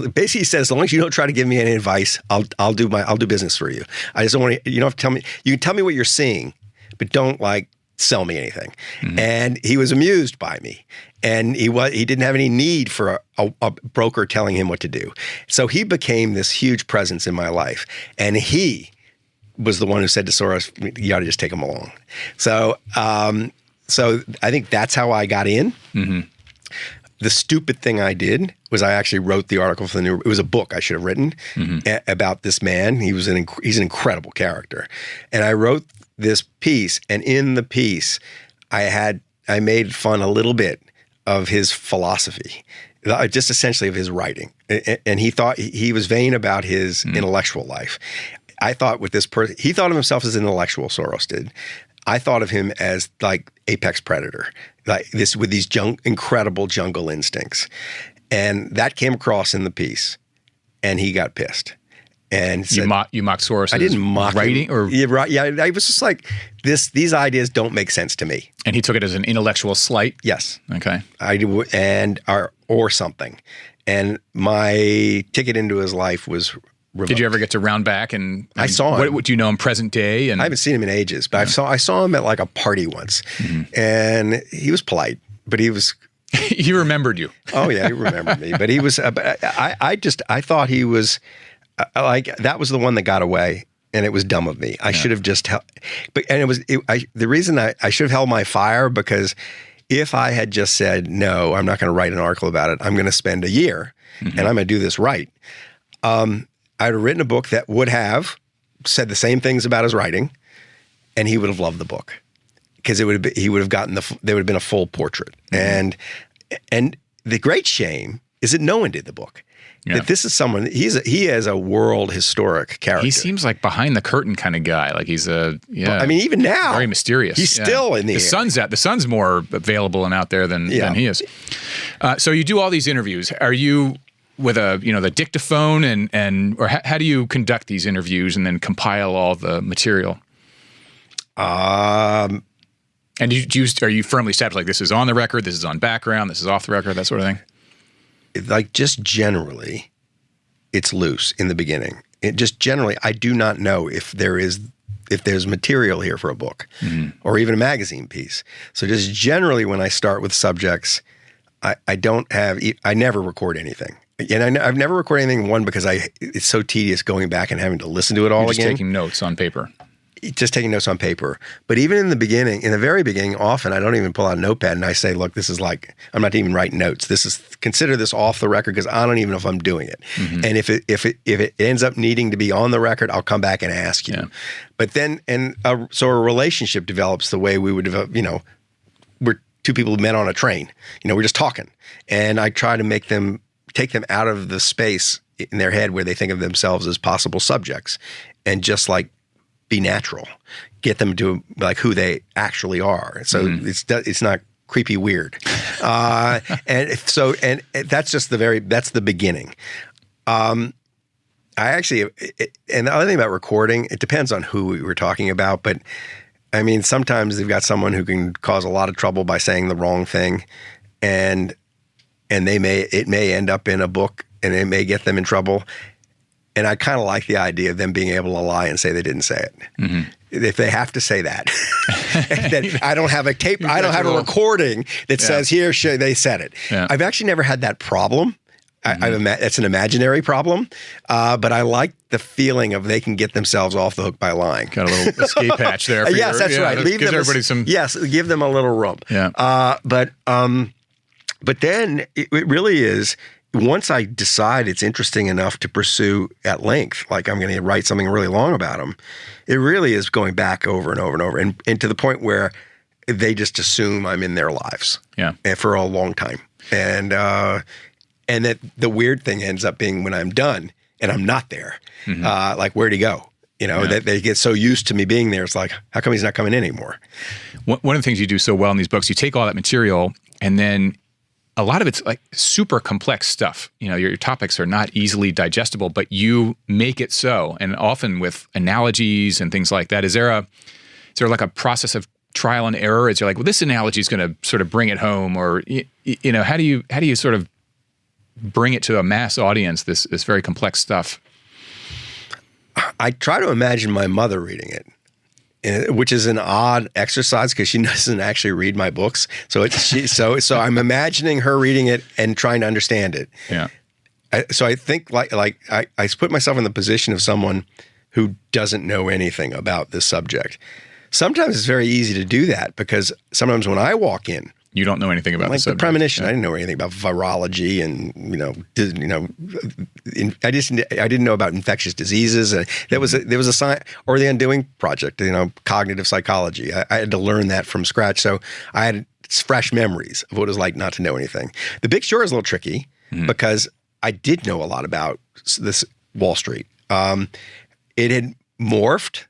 as long as you don't try to give me any advice, I'll do business for you. I just don't want to, you don't have to tell me, you can tell me what you're seeing, but don't like sell me anything. And he was amused by me. And he didn't have any need for a broker telling him what to do. So he became this huge presence in my life. And he was the one who said to Soros, you ought to just take him along. So I think that's how I got in. The stupid thing I did was I actually wrote the article for it was a book I should have written about this man. He's an incredible character. And I wrote this piece, and in the piece, I made fun a little bit of his philosophy, just essentially of his writing. And he thought he was vain about his intellectual life. I thought with this person, he thought of himself as an intellectual, Soros did. I thought of him as like apex predator, like this with these incredible jungle instincts. And that came across in the piece, and he got pissed. And said, you mocked Soros. I didn't mock writing, him. or yeah, right? Yeah, I was just like these ideas don't make sense to me. And he took it as an intellectual slight. Yes. Okay. I do, or something. And my ticket into his life was revoked. Did you ever get to round back and I saw him? What do you know him present day? And I haven't seen him in ages, but I saw him at like a party once, and he was polite, but he was. He remembered you. Oh yeah, he remembered me, but he was. I thought he was like that was the one that got away, and it was dumb of me. I should have just held. The reason I should have held my fire, because if I had just said no, I'm not going to write an article about it. I'm going to spend a year, and I'm going to do this right. I'd have written a book that would have said the same things about his writing, and he would have loved the book, because he would have gotten there would have been a full portrait. And the great shame is that no one did the book. Yeah. That this is someone he is a world historic character. He seems like behind the curtain kind of guy. Like he's I mean, even now, very mysterious. He's still in the air. The sun's more available and out there than he is. So you do all these interviews. Are you with the dictaphone or how do you conduct these interviews and then compile all the material? And are you firmly established, like this is on the record, this is on background, this is off the record, that sort of thing? Like just generally, it's loose in the beginning. Generally, I do not know if there's material here for a book or even a magazine piece. So just generally, when I start with subjects, I never record anything. And I've never recorded anything, one, because it's so tedious going back and having to listen to it all again. Just taking notes on paper. Just taking notes on paper. But even in the very beginning, often I don't even pull out a notepad and I say, look, this is like, I'm not even writing notes. Consider this off the record, because I don't even know if I'm doing it. And if it ends up needing to be on the record, I'll come back and ask you. Yeah. But then, so a relationship develops the way we would develop, we're two people who met on a train. We're just talking. And I try to take them out of the space in their head where they think of themselves as possible subjects, and just like be natural, get them to like who they actually are. So it's not creepy weird. And that's just that's the beginning. And the other thing about recording, it depends on who we were talking about, but I mean, sometimes they've got someone who can cause a lot of trouble by saying the wrong thing, and it may end up in a book, and it may get them in trouble. And I kind of like the idea of them being able to lie and say they didn't say it. If they have to say that, then I don't have a tape. I don't have a recording that says here they said it. Yeah. I've actually never had that problem. It's an imaginary problem, but I like the feeling of they can get themselves off the hook by lying. Got a little escape hatch there. For yes, that's right. Give everybody some. Yes, give them a little room. Yeah. But then it really is. Once I decide it's interesting enough to pursue at length, like I'm going to write something really long about them, it really is going back over and over and over, and to the point where they just assume I'm in their lives, for a long time, and that the weird thing ends up being when I'm done and I'm not there, like where'd he go? That they get so used to me being there. It's like, how come he's not coming in anymore? One of the things you do so well in these books, you take all that material and then a lot of it's like super complex stuff. You know, your topics are not easily digestible, but you make it so, and often with analogies and things like that. Is there like a process of trial and error? Is there like, well, this analogy is going to sort of bring it home, or you know, how do you sort of bring it to a mass audience? This very complex stuff. I try to imagine my mother reading it, which is an odd exercise because she doesn't actually read my books. So so I'm imagining her reading it and trying to understand it. Yeah. So I think like I put myself in the position of someone who doesn't know anything about this subject. Sometimes it's very easy to do that because sometimes when I walk in, you don't know anything about like the subject. The premonition. I didn't know anything about virology, and I didn't know about infectious diseases. There was a science, or the Undoing Project. Cognitive psychology. I had to learn that from scratch. So I had fresh memories of what it was like not to know anything. The Big Short is a little tricky because I did know a lot about this Wall Street. It had morphed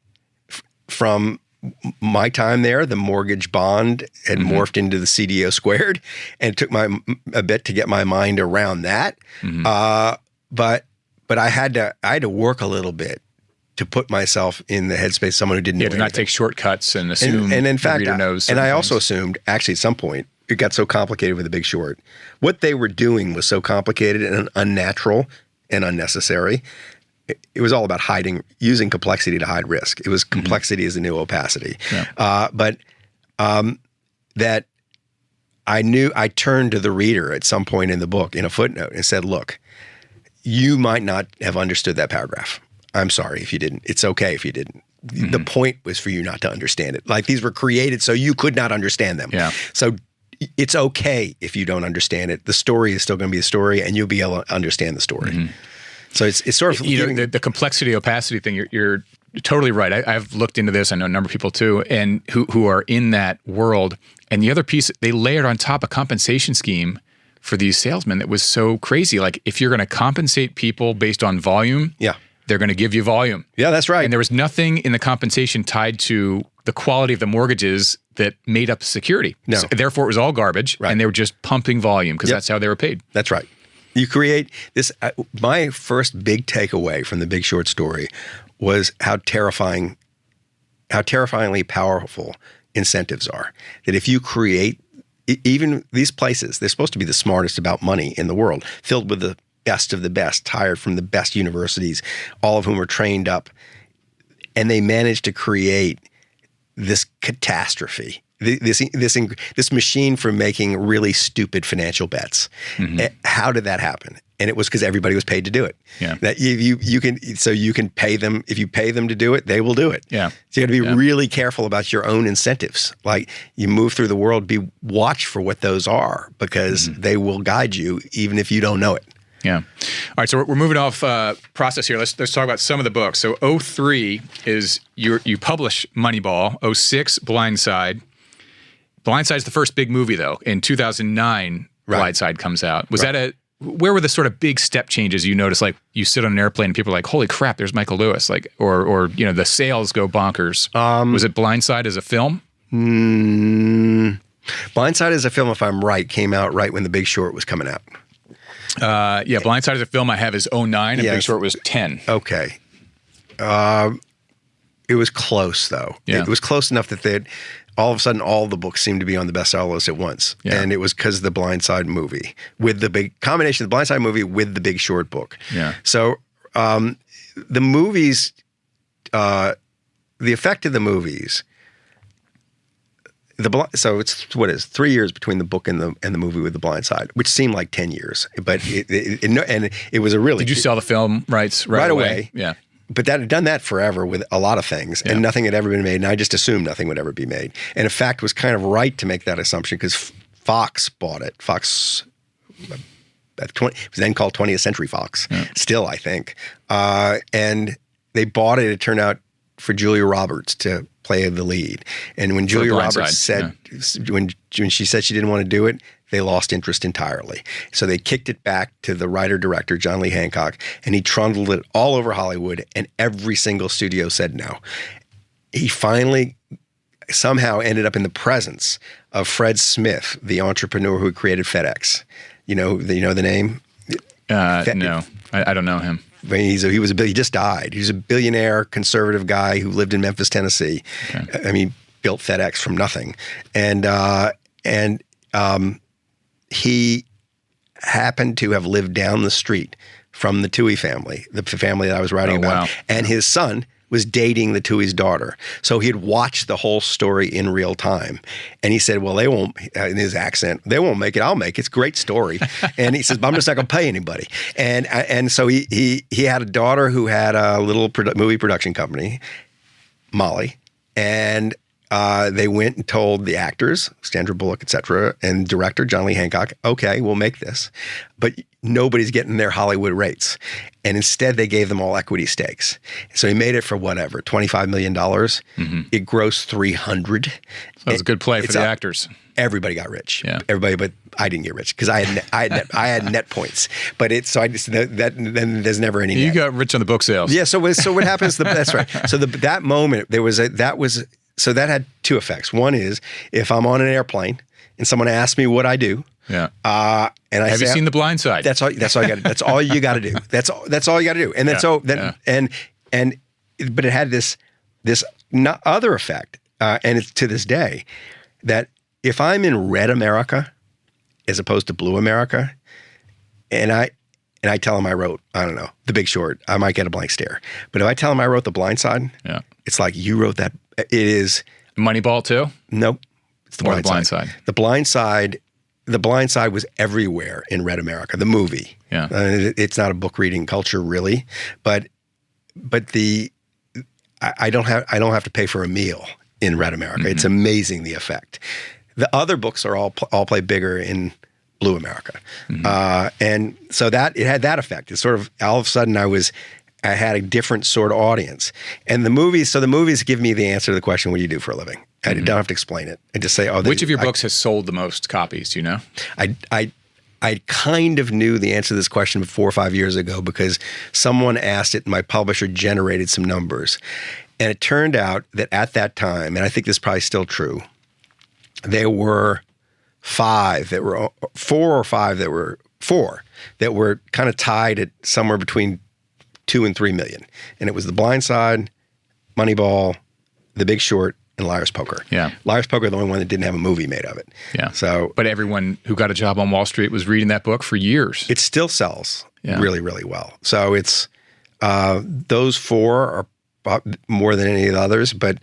from my time there. The mortgage bond had morphed into the CDO squared, and it took a bit to get my mind around that. But I had to work a little bit to put myself in the headspace of someone who didn't know anything. To not take shortcuts and assume and in fact, the reader knows. And I also assumed, actually, at some point, it got so complicated with The Big Short. What they were doing was so complicated and unnatural and unnecessary. It was all about using complexity to hide risk. It was complexity as the new opacity. Yeah. But that I knew I turned to the reader at some point in the book in a footnote and said, look, you might not have understood that paragraph. I'm sorry if you didn't. It's okay if you didn't. The point was for you not to understand it. Like, these were created so you could not understand them. Yeah. So it's okay if you don't understand it. The story is still going to be a story, and you'll be able to understand the story. So it's sort of the complexity opacity thing. You're totally right. I've looked into this. I know a number of people too, and who are in that world. And the other piece, they layered on top a compensation scheme for these salesmen that was so crazy. Like, if you're going to compensate people based on volume, they're going to give you volume. Yeah, that's right. And there was nothing in the compensation tied to the quality of the mortgages that made up security. No. So, therefore, it was all garbage, and they were just pumping volume because that's how they were paid. That's right. You create this. My first big takeaway from The Big Short story was how terrifyingly powerful incentives are. That if you create, even these places, they're supposed to be the smartest about money in the world, filled with the best of the best, hired from the best universities, all of whom are trained up, and they manage to create this catastrophe. This machine for making really stupid financial bets. How did that happen? And it was because everybody was paid to do it. Yeah. That you can pay them. If you pay them to do it, they will do it. Yeah. So you got to be really careful about your own incentives. Like, you move through the world, watch for what those are, because they will guide you even if you don't know it. Yeah. All right. So we're moving off process here. Let's talk about some of the books. So 03 is you publish Moneyball. 06, Blindside. Blindside is the first big movie, though. In 2009, Blindside comes out. Was that where were the sort of big step changes you noticed? Like, you sit on an airplane and people are like, "Holy crap, there's Michael Lewis!" Like, or the sales go bonkers. Was it Blindside as a film? Blindside as a film, if I'm right, came out right when The Big Short was coming out. Blindside as a film I have is 09, and Big Short was 10. Okay. It was close, though. Yeah. It was close enough that all of a sudden, all the books seemed to be on the bestseller list at once. Yeah. And it was because of the Blindside movie, with the big combination of the Blindside movie with the Big Short book. Yeah. So the movies, the effect of the movies, so it's 3 years between the book and the movie with the Blindside, which seemed like 10 years, but it was a really. Did you sell the film rights right away? Yeah. But that had done that forever with a lot of things, and nothing had ever been made, and I just assumed nothing would ever be made. And in fact, was kind of right to make that assumption because Fox bought it. Fox, it was then called 20th Century Fox, still, I think. And they bought it. It turned out for Julia Roberts to play the lead. And when Julia Roberts said, when she said she didn't want to do it, they lost interest entirely. So they kicked it back to the writer-director, John Lee Hancock, and he trundled it all over Hollywood, and every single studio said no. He finally somehow ended up in the presence of Fred Smith, the entrepreneur who created FedEx. You know the name? No, I don't know him. I mean, he just died. He was a billionaire conservative guy who lived in Memphis, Tennessee. Okay. I mean, built FedEx from nothing, and he happened to have lived down the street from the Toohey family, the family that I was writing about, wow. And his son was dating the Toohey's daughter. So he had watched the whole story in real time. And he said, well, they won't, in his accent, they won't make it, I'll make it. It's a great story. And he says, but I'm just not going to pay anybody. And so he had a daughter who had a little movie production company, Molly, and they went and told the actors, Sandra Bullock, et cetera, and director John Lee Hancock, okay, we'll make this, but nobody's getting their Hollywood rates. And instead, they gave them all equity stakes. So he made it for whatever, $25 million. Mm-hmm. It grossed $300. So that was a good play for the actors. Everybody got rich. Yeah. Everybody, but I didn't get rich because I had net points. But then there's never any. You net. got rich on the book sales. Yeah. So what happens? That's right. So that moment So that had two effects. One is if I'm on an airplane and someone asks me what I do, yeah, and have you seen The Blind Side? That's all you got. That's all you got to do. That's all you got to do. And then but it had this other effect, and it's to this day that if I'm in red America as opposed to blue America, and I tell them I wrote, I don't know, The Big Short, I might get a blank stare. But if I tell them I wrote The Blind Side, yeah, it's like you wrote that. It is Moneyball too. Nope, it's The Blind Side. The Blind Side was everywhere in red America. The movie. Yeah, it's not a book reading culture really, but I don't have to pay for a meal in red America. Mm-hmm. It's amazing the effect. The other books are all play bigger in blue America. Mm-hmm. And so that it had that effect. It's sort of all of a sudden I had a different sort of audience. And the movies give me the answer to the question, what do you do for a living? I don't have to explain it. I just say, which of your books has sold the most copies? Do you know? I kind of knew the answer to this question 4 or 5 years ago because someone asked it and my publisher generated some numbers. And it turned out that at that time, and I think this is probably still true, there were four that were kind of tied at somewhere between 2 and 3 million. And it was The Blind Side, Moneyball, The Big Short, and Liar's Poker. Yeah. Liar's Poker, the only one that didn't have a movie made of it. Yeah. But everyone who got a job on Wall Street was reading that book for years. It still sells really, really well. So it's those four are more than any of the others. But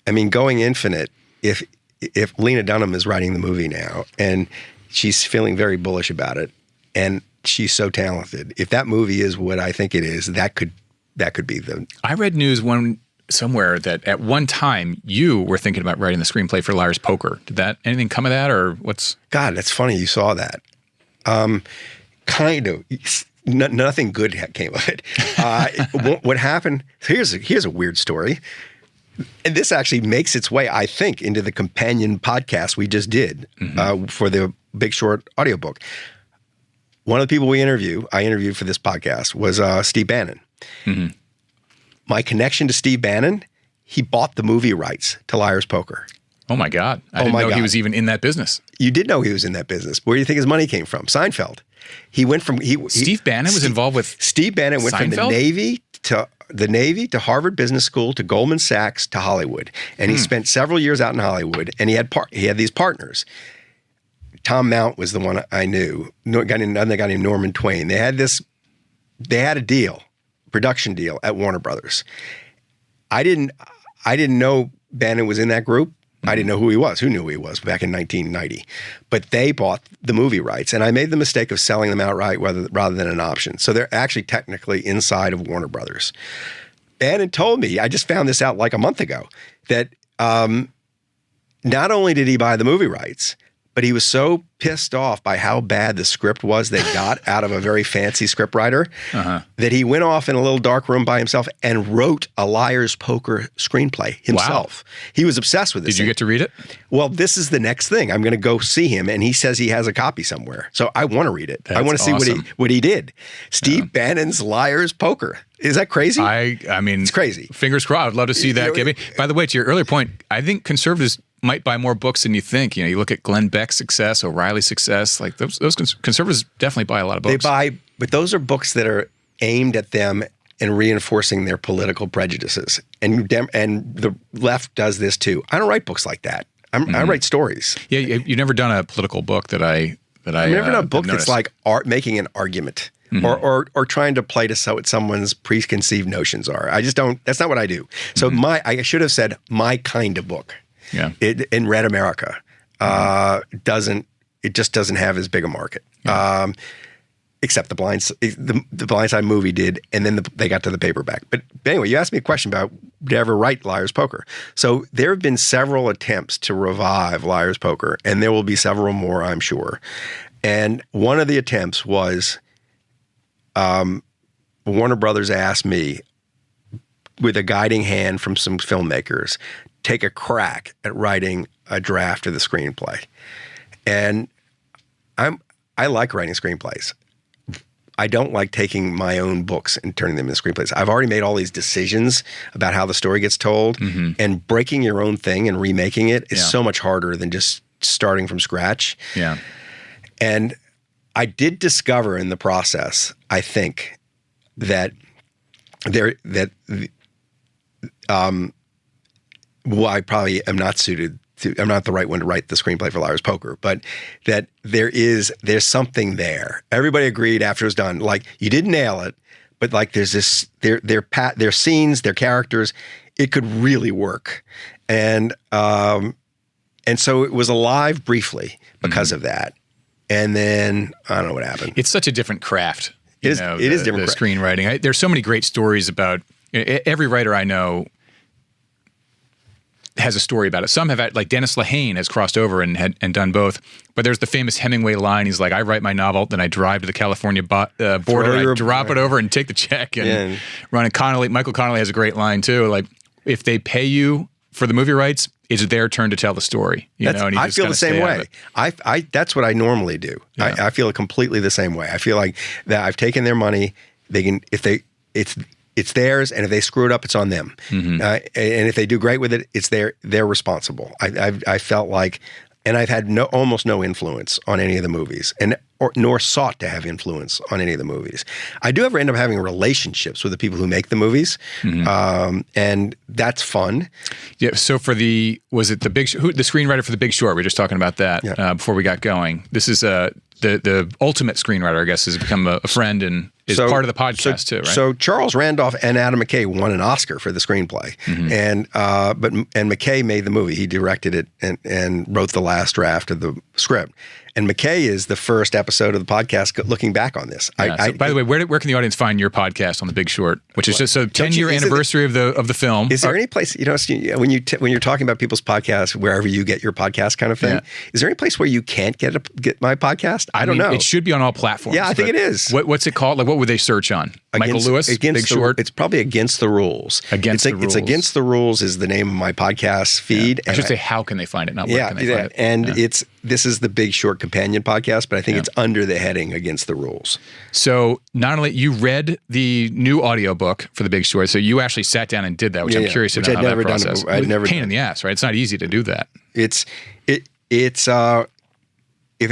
I mean, Going Infinite, if Lena Dunham is writing the movie now and she's feeling very bullish about it and she's so talented, if that movie is what I think it is, that could be the... I read news somewhere that at one time you were thinking about writing the screenplay for Liar's Poker. Did anything come of that, or what's... God, that's funny you saw that. Kind of. Nothing good came of it. What happened... Here's a weird story. And this actually makes its way, I think, into the companion podcast we just did for the Big Short audiobook. One of the people I interviewed for this podcast was Steve Bannon. Mm-hmm. My connection to Steve Bannon, he bought the movie rights to Liar's Poker. Oh my God. I didn't know he was even in that business. You did know he was in that business. Where do you think his money came from? Seinfeld. Steve Bannon was involved with Steve Bannon went Seinfeld? From the Navy to Harvard Business School to Goldman Sachs to Hollywood. And he spent several years out in Hollywood, and he had these partners. Tom Mount was the one I knew. Another guy named Norman Twain. They had a deal, production deal at Warner Brothers. I didn't know Bannon was in that group. I didn't know who he was. Who knew who he was back in 1990? But they bought the movie rights, and I made the mistake of selling them outright rather than an option. So they're actually technically inside of Warner Brothers. Bannon told me, I just found this out like a month ago, that not only did he buy the movie rights, but he was so pissed off by how bad the script was they got out of a very fancy scriptwriter that he went off in a little dark room by himself and wrote a Liar's Poker screenplay himself. Wow. He was obsessed with this. Did you get to read it? Well, this is the next thing. I'm going to go see him, and he says he has a copy somewhere. So I want to read it. I want to see what he did. Steve Bannon's Liar's Poker. Is that crazy? I mean, it's crazy. Fingers crossed. I'd love to see that. By the way, to your earlier point, I think conservatives might buy more books than you think. You know, you look at Glenn Beck's success, O'Reilly's success. Like those conservatives definitely buy a lot of books. They buy, but those are books that are aimed at them and reinforcing their political prejudices. And the left does this too. I don't write books like that. I write stories. Yeah, you've never done a political book that I've never done a book that's like making an argument. Or trying to play to what someone's preconceived notions are. I just don't. That's not what I do. So I should have said my kind of book. Yeah. In Red America, it just doesn't have as big a market. Yeah. Except the Blindside movie did, and then they got to the paperback. But anyway, you asked me a question about did I ever write Liar's Poker. So there have been several attempts to revive Liar's Poker, and there will be several more, I'm sure. And one of the attempts was Warner Brothers asked me, with a guiding hand from some filmmakers, take a crack at writing a draft of the screenplay. And I like writing screenplays. I don't like taking my own books and turning them into screenplays. I've already made all these decisions about how the story gets told, and breaking your own thing and remaking it is so much harder than just starting from scratch. Yeah. And I did discover in the process, I think, that I probably am not suited to, I'm not the right one to write the screenplay for Liar's Poker, but that there's something there. Everybody agreed after it was done, like, you didn't nail it, but like there's this, their scenes, their characters, it could really work. And so it was alive briefly because of that. And then I don't know what happened. It's such a different craft. It is different. The screenwriting. There's so many great stories about, every writer I know has a story about it. Some have had, like Dennis Lehane has crossed over and done both. But there's the famous Hemingway line. He's like, I write my novel, then I drive to the California border, I drop it over and take the check. And Michael Connelly has a great line too. Like, if they pay you for the movie rights, it's their turn to tell the story. I feel the same way. That's what I normally do. Yeah. I feel completely the same way. I feel like that I've taken their money. They can, it's theirs, and if they screw it up, it's on them. And if they do great with it, it's they're responsible. I felt like, and I've had almost no influence on any of the movies, nor sought to have influence on any of the movies. I do ever end up having relationships with the people who make the movies, and that's fun. Yeah. So was it the screenwriter for The Big Short? We were just talking about that before we got going. This is the ultimate screenwriter, I guess, has become a friend and is part of the podcast too, right? So Charles Randolph and Adam McKay won an Oscar for the screenplay, and McKay made the movie. He directed it and wrote the last draft of the script. And McKay is the first episode of the podcast looking back on this. So by the way, where can the audience find your podcast on The Big Short, which is just a 10-year anniversary of the film? Is there any place, when you're talking about people's podcasts, wherever you get your podcast kind of thing, is there any place where you can't get my podcast? I don't know. It should be on all platforms. Yeah, I think it is. What's it called? Like, what would they search on? Michael Lewis, Big Short? It's probably Against the Rules. It's Against the Rules is the name of my podcast feed. I should say, how can they find it? Not where can they find it? And this is the Big Short companion podcast, but I think it's under the heading Against the Rules. So not only you read the new audiobook for The Big Short, so you actually sat down and did that, which I'm curious to know how that process. I'd never pain in the ass, right? It's not easy to do that. It's if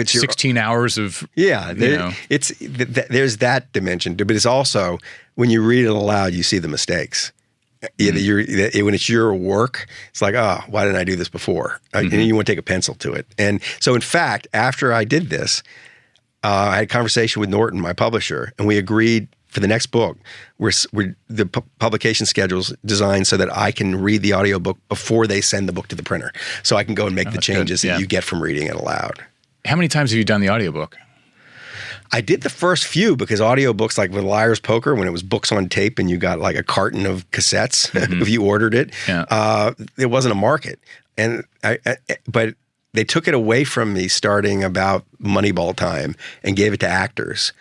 it's 16 hours of there's that dimension, but it's also when you read it aloud, you see the mistakes. When it's your work, it's like, oh, why didn't I do this before? And you want to take a pencil to it. And so, in fact, after I did this, I had a conversation with Norton, my publisher, and we agreed for the next book, the publication schedule's designed so that I can read the audiobook before they send the book to the printer. So I can go and make the changes that you get from reading it aloud. How many times have you done the audiobook? I did the first few because audiobooks, like with Liar's Poker, when it was books on tape and you got like a carton of cassettes if you ordered it, there wasn't a market. But they took it away from me starting about Moneyball time and gave it to actors.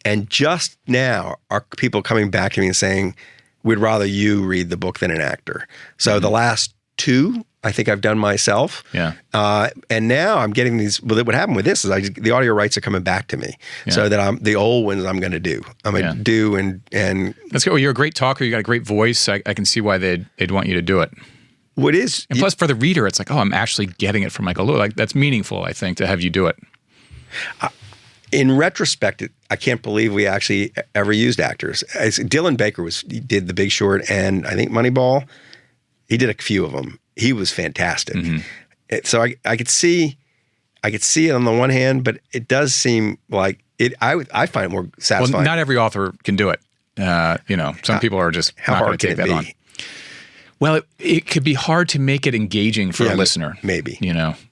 And just now are people coming back to me and saying, we'd rather you read the book than an actor. So the last 2, I think I've done myself. Yeah. And now I'm getting these. Well, what happened with this is the audio rights are coming back to me, so that the old ones I'm going to do. I'm going to do and. That's good. Well, you're a great talker. You got a great voice. I can see why they'd want you to do it. What is? And plus, for the reader, it's like, oh, I'm actually getting it from Michael Lewis. Like that's meaningful, I think, to have you do it. In retrospect, I can't believe we actually ever used actors. Dylan Baker did The Big Short and I think Moneyball. He did a few of them. He was fantastic. So I could see it on the one hand, but it does seem like it. I find it more satisfying. Well, not every author can do it. Some people are just not going to take that on. Well, it could be hard to make it engaging for a listener. Maybe.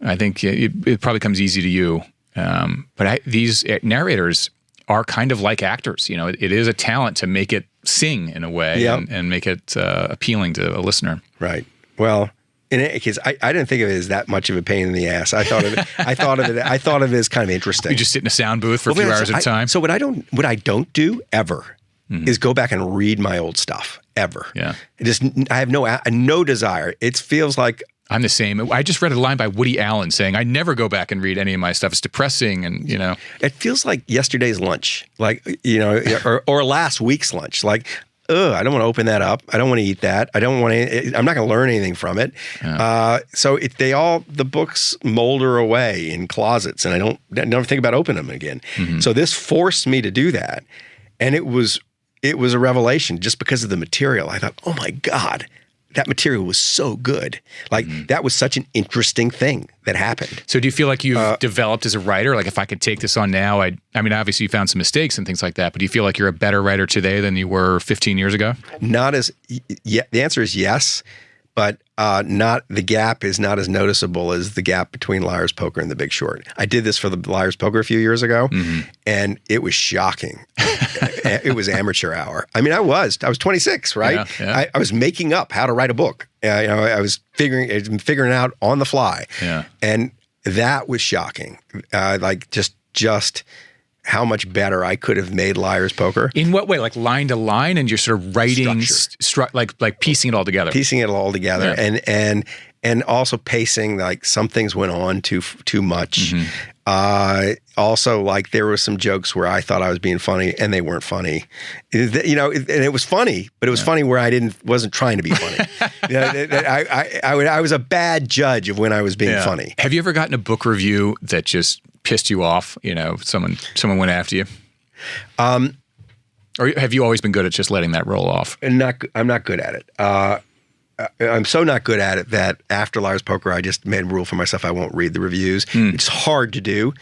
I think it probably comes easy to you. But these narrators are kind of like actors. It is a talent to make it sing in a way and make it appealing to a listener. Right. Well, in any case, I didn't think of it as that much of a pain in the ass. I thought of it as kind of interesting. You just sit in a sound booth for a few hours at a time. So what I don't do ever is go back and read my old stuff ever. Yeah. I have no desire. It feels like I'm the same. I just read a line by Woody Allen saying, I never go back and read any of my stuff. It's depressing and, It feels like yesterday's lunch, or last week's lunch. Like, I don't want to open that up. I don't want to eat that. I'm not going to learn anything from it. Yeah. So the books molder away in closets and I never think about opening them again. So this forced me to do that. And it was a revelation just because of the material. I thought, oh my God, that material was so good. Like that was such an interesting thing that happened. So do you feel like you've developed as a writer? Like if I could take this on now, I mean, obviously you found some mistakes and things like that, but do you feel like you're a better writer today than you were 15 years ago? The answer is yes, but the gap is not as noticeable as the gap between Liar's Poker and The Big Short. I did this for the Liar's Poker a few years ago, and it was shocking. It was amateur hour. I mean, I was 26, right? Yeah. I was making up how to write a book. I was figuring it out on the fly. Yeah. And that was shocking. Just how much better I could have made Liar's Poker. In what way? Like line to line, and you're sort of writing, like piecing it all together. Piecing it all together, and also pacing. Like some things went on too much. Also, like there were some jokes where I thought I was being funny, and they weren't funny. And it was funny, but it was funny where I wasn't trying to be funny. I was a bad judge of when I was being funny. Have you ever gotten a book review that just pissed you off? Someone went after you. Or have you always been good at just letting that roll off? I'm not good at it. I'm so not good at it that after Liar's Poker, I just made a rule for myself. I won't read the reviews. It's hard to do.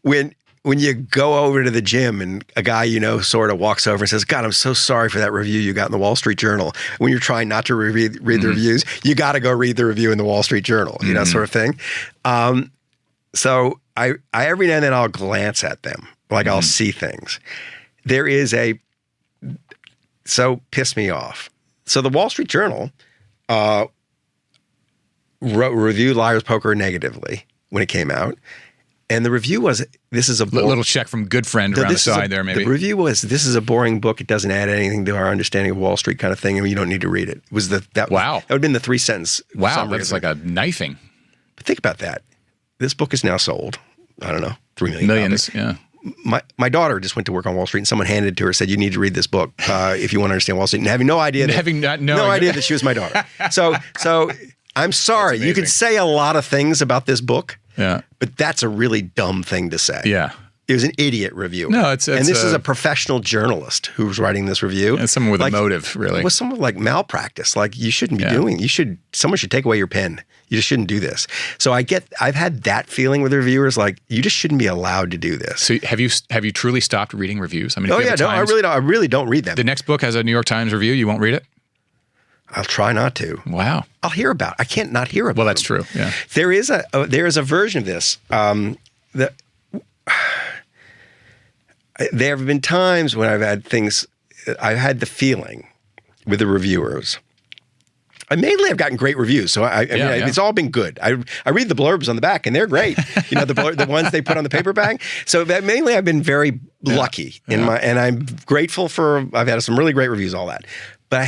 When you go over to the gym and a guy sort of walks over and says, God, I'm so sorry for that review you got in the Wall Street Journal. When you're trying not to read the reviews, you got to go read the review in the Wall Street Journal, sort of thing. So I every now and then I'll glance at them, like I'll see things. There is so piss me off. So the Wall Street Journal reviewed Liar's Poker negatively when it came out. And the review was, this is a little check from good friend around the side there, maybe. The review was, this is a boring book. It doesn't add anything to our understanding of Wall Street kind of thing, and you don't need to read it. Wow. That would have been the 3-sentence summary. That's like a knifing. But think about that. This book is now sold, I don't know, 3 million. Millions, yeah. My daughter just went to work on Wall Street, and someone handed it to her, said, you need to read this book if you want to understand Wall Street, and having no idea that she was my daughter. So I'm sorry. You could say a lot of things about this book. Yeah, but that's a really dumb thing to say. Yeah, it was an idiot review. No, and this is a professional journalist who was writing this review. And someone with a motive, really. It was someone like malpractice. Like you shouldn't be doing. Someone should take away your pen. You just shouldn't do this. So I've had that feeling with reviewers. Like you just shouldn't be allowed to do this. So have you truly stopped reading reviews? I mean, I really don't read them. The next book has a New York Times review. You won't read it? I'll try not to. Wow. I'll hear about it. I can't not hear about it. Well, that's true. Yeah. There is a version of this. There have been times when I've had the feeling with the reviewers mainly I've gotten great reviews, so I mean, it's all been good. I read the blurbs on the back, and they're great. The ones they put on the paperback. So mainly I've been very lucky and I'm grateful for. I've had some really great reviews, all that. But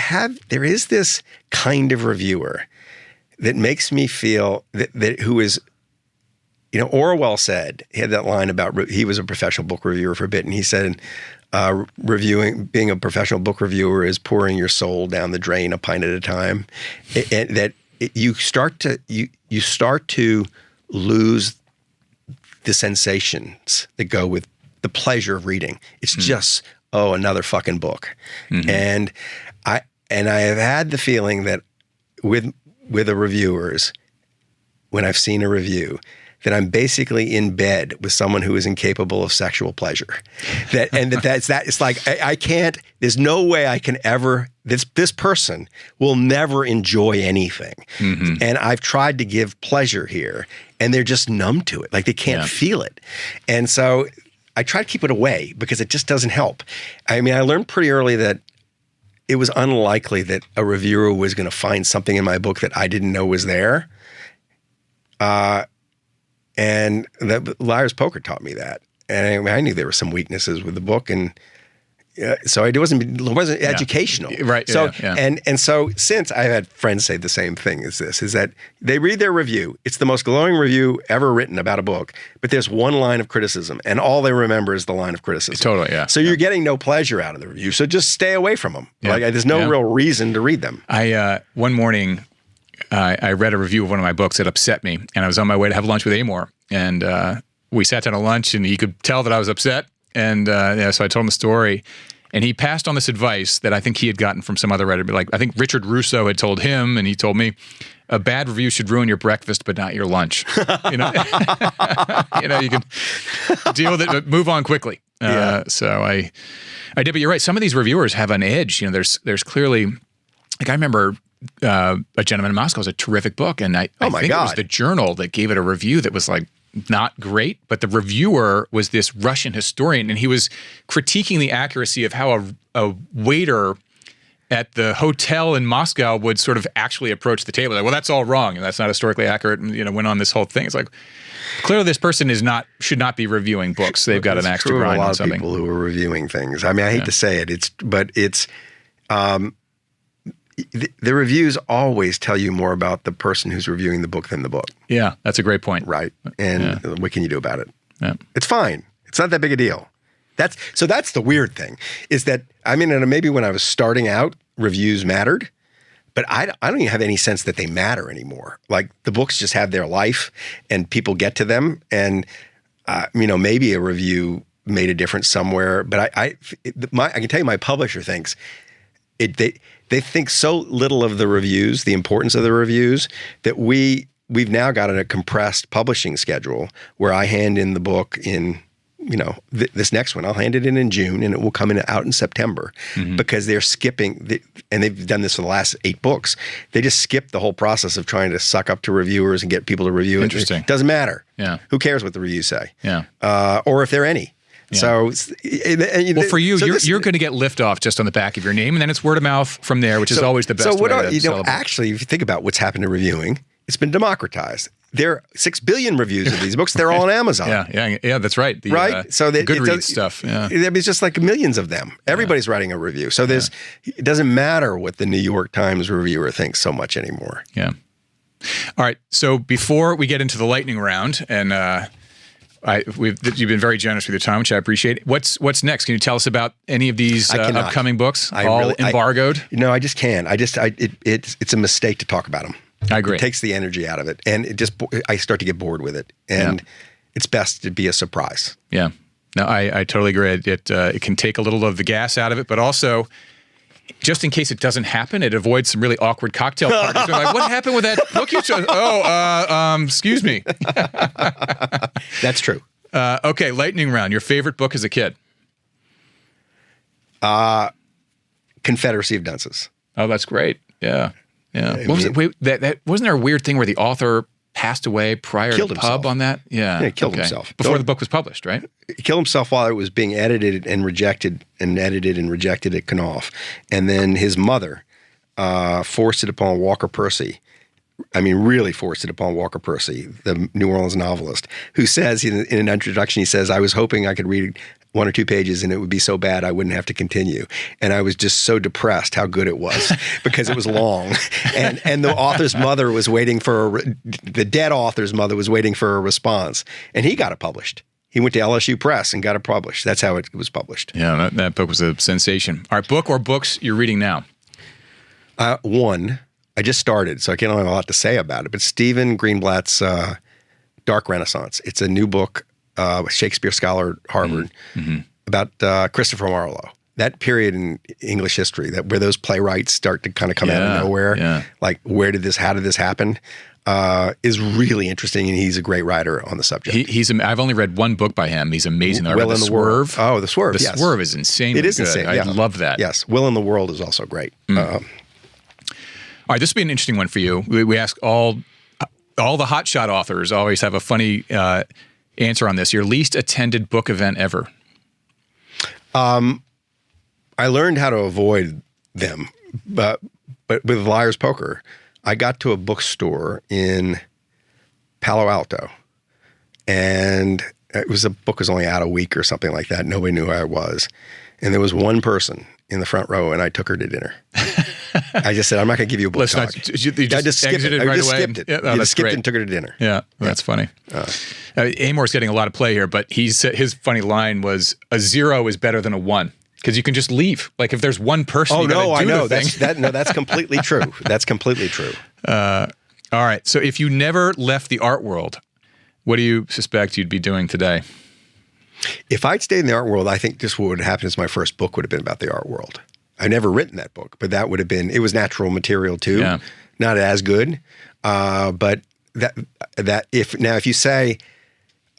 there is this kind of reviewer that makes me feel that who is. Orwell said, he had that line about he was a professional book reviewer for a bit, and he said, being a professional book reviewer is pouring your soul down the drain a pint at a time. You start to lose the sensations that go with the pleasure of reading. It's just, another fucking book. Mm-hmm. And I have had the feeling that with the reviewers, when I've seen a review, that I'm basically in bed with someone who is incapable of sexual pleasure. It's like, I can't, there's no way I can ever, this person will never enjoy anything. Mm-hmm. And I've tried to give pleasure here, and they're just numb to it. Like they can't feel it. And so I try to keep it away because it just doesn't help. I mean, I learned pretty early that it was unlikely that a reviewer was going to find something in my book that I didn't know was there. And the Liar's Poker taught me that. And I knew there were some weaknesses with the book, and so it wasn't educational. Right. So and so since I've had friends say the same thing as this, is that they read their review. It's the most glowing review ever written about a book, but there's one line of criticism, and all they remember is the line of criticism. Totally, yeah. So you're getting no pleasure out of the review. So just stay away from them. Yeah. Like there's no real reason to read them. One morning, I read a review of one of my books that upset me, and I was on my way to have lunch with Amor, and we sat down at lunch, and he could tell that I was upset, and so I told him the story, and he passed on this advice that I think he had gotten from some other writer. Like I think Richard Russo had told him, and he told me, a bad review should ruin your breakfast, but not your lunch. You can deal with it, but move on quickly. So I did, but you're right. Some of these reviewers have an edge. There's clearly, like I remember. A Gentleman in Moscow is a terrific book, and I think it was the Journal that gave it a review that was like not great, but the reviewer was this Russian historian, and he was critiquing the accuracy of how a waiter at the hotel in Moscow would sort of actually approach the table. Like, well, that's all wrong, and that's not historically accurate, and went on this whole thing. It's like, clearly this person should not be reviewing books. They've got an axe to grind on something. A lot of people who are reviewing things. I mean, I hate to say it, the reviews always tell you more about the person who's reviewing the book than the book. Yeah, that's a great point. Right. And what can you do about it? Yeah. It's fine. It's not that big a deal. That's the weird thing, is that, I mean, and maybe when I was starting out, reviews mattered, but I don't even have any sense that they matter anymore. Like the books just have their life and people get to them, and maybe a review made a difference somewhere, but I can tell you my publisher thinks they think so little of the reviews, the importance of the reviews, that we've now got a compressed publishing schedule where I hand in the book in, this next one, I'll hand it in June, and it will come out in September, because they're skipping, and they've done this for the last 8 books. They just skip the whole process of trying to suck up to reviewers and get people to review it. Interesting. It doesn't matter. Yeah. Who cares what the reviews say? Yeah. Or if there are any. Yeah. So, for you, you're going to get liftoff just on the back of your name, and then it's word of mouth from there, which is always the best way to celebrate. Actually, if you think about what's happened to reviewing, it's been democratized. There are 6 billion reviews of these books. They're all on Amazon. Yeah, that's right. Right? So Goodreads stuff. Yeah. It's just like millions of them. Everybody's writing a review. So it doesn't matter what the New York Times reviewer thinks so much anymore. Yeah. All right. So before we get into the lightning round, and you've been very generous with your time, which I appreciate. What's next? Can you tell us about any of these upcoming books? Embargoed? No, I just can't. It's a mistake to talk about them. I agree. It takes the energy out of it, and I start to get bored with it, and it's best to be a surprise. Yeah. No, I totally agree. It can take a little of the gas out of it, but also, just in case it doesn't happen, it avoids some really awkward cocktail parties. They're like, what happened with that book you chose? Excuse me. That's true. Okay, lightning round. Your favorite book as a kid? Confederacy of Dunces. Oh, that's great. Yeah. Wasn't there a weird thing where the author passed away prior to the pub on that? Yeah. He killed himself. Before the book was published, right? He killed himself while it was being edited and rejected, and edited and rejected at Knopf. And then his mother forced it upon Walker Percy. I mean, really forced it upon Walker Percy, the New Orleans novelist, who says in an introduction, he says, I was hoping I could read 1 or 2 pages and it would be so bad I wouldn't have to continue. And I was just so depressed how good it was because it was long. And the author's mother was waiting for, the dead author's mother was waiting for a response. And he got it published. He went to LSU Press and got it published. That's how it was published. Yeah, that book was a sensation. All right, book or books you're reading now? One, I just started, so I can't have a lot to say about it, but Stephen Greenblatt's Dark Renaissance. It's a new book, Shakespeare scholar at Harvard, about Christopher Marlowe. That period in English history, where those playwrights start to kind of come out of nowhere, like how did this happen, is really interesting, and he's a great writer on the subject. I've only read one book by him. He's amazing. I read The Swerve. Oh, The Swerve, The Swerve is insanely good. It is insane, I love that. Yes, Will in the World is also great. All right, this will be an interesting one for you. We ask all the hotshot authors always have a funny answer on this. Your least attended book event ever? I learned how to avoid them, but with Liar's Poker, I got to a bookstore in Palo Alto, and the book was only out a week or something like that. Nobody knew who I was, and there was one person in the front row, and I took her to dinner. I just said, I'm not going to give you a book talk. You just exited right away? Yeah, I just skipped it and took her to dinner. Yeah, that's funny. Amor's getting a lot of play here, but his funny line was, a 0 is better than a 1. Because you can just leave. Like if there's one person, you gotta do the thing. That's completely true. That's completely true. All right. So if you never left the art world, what do you suspect you'd be doing today? If I'd stayed in the art world, I think just what would happen is my first book would have been about the art world. I'd never written that book, but that would have been, it was natural material too. Yeah. Not as good. But if you say,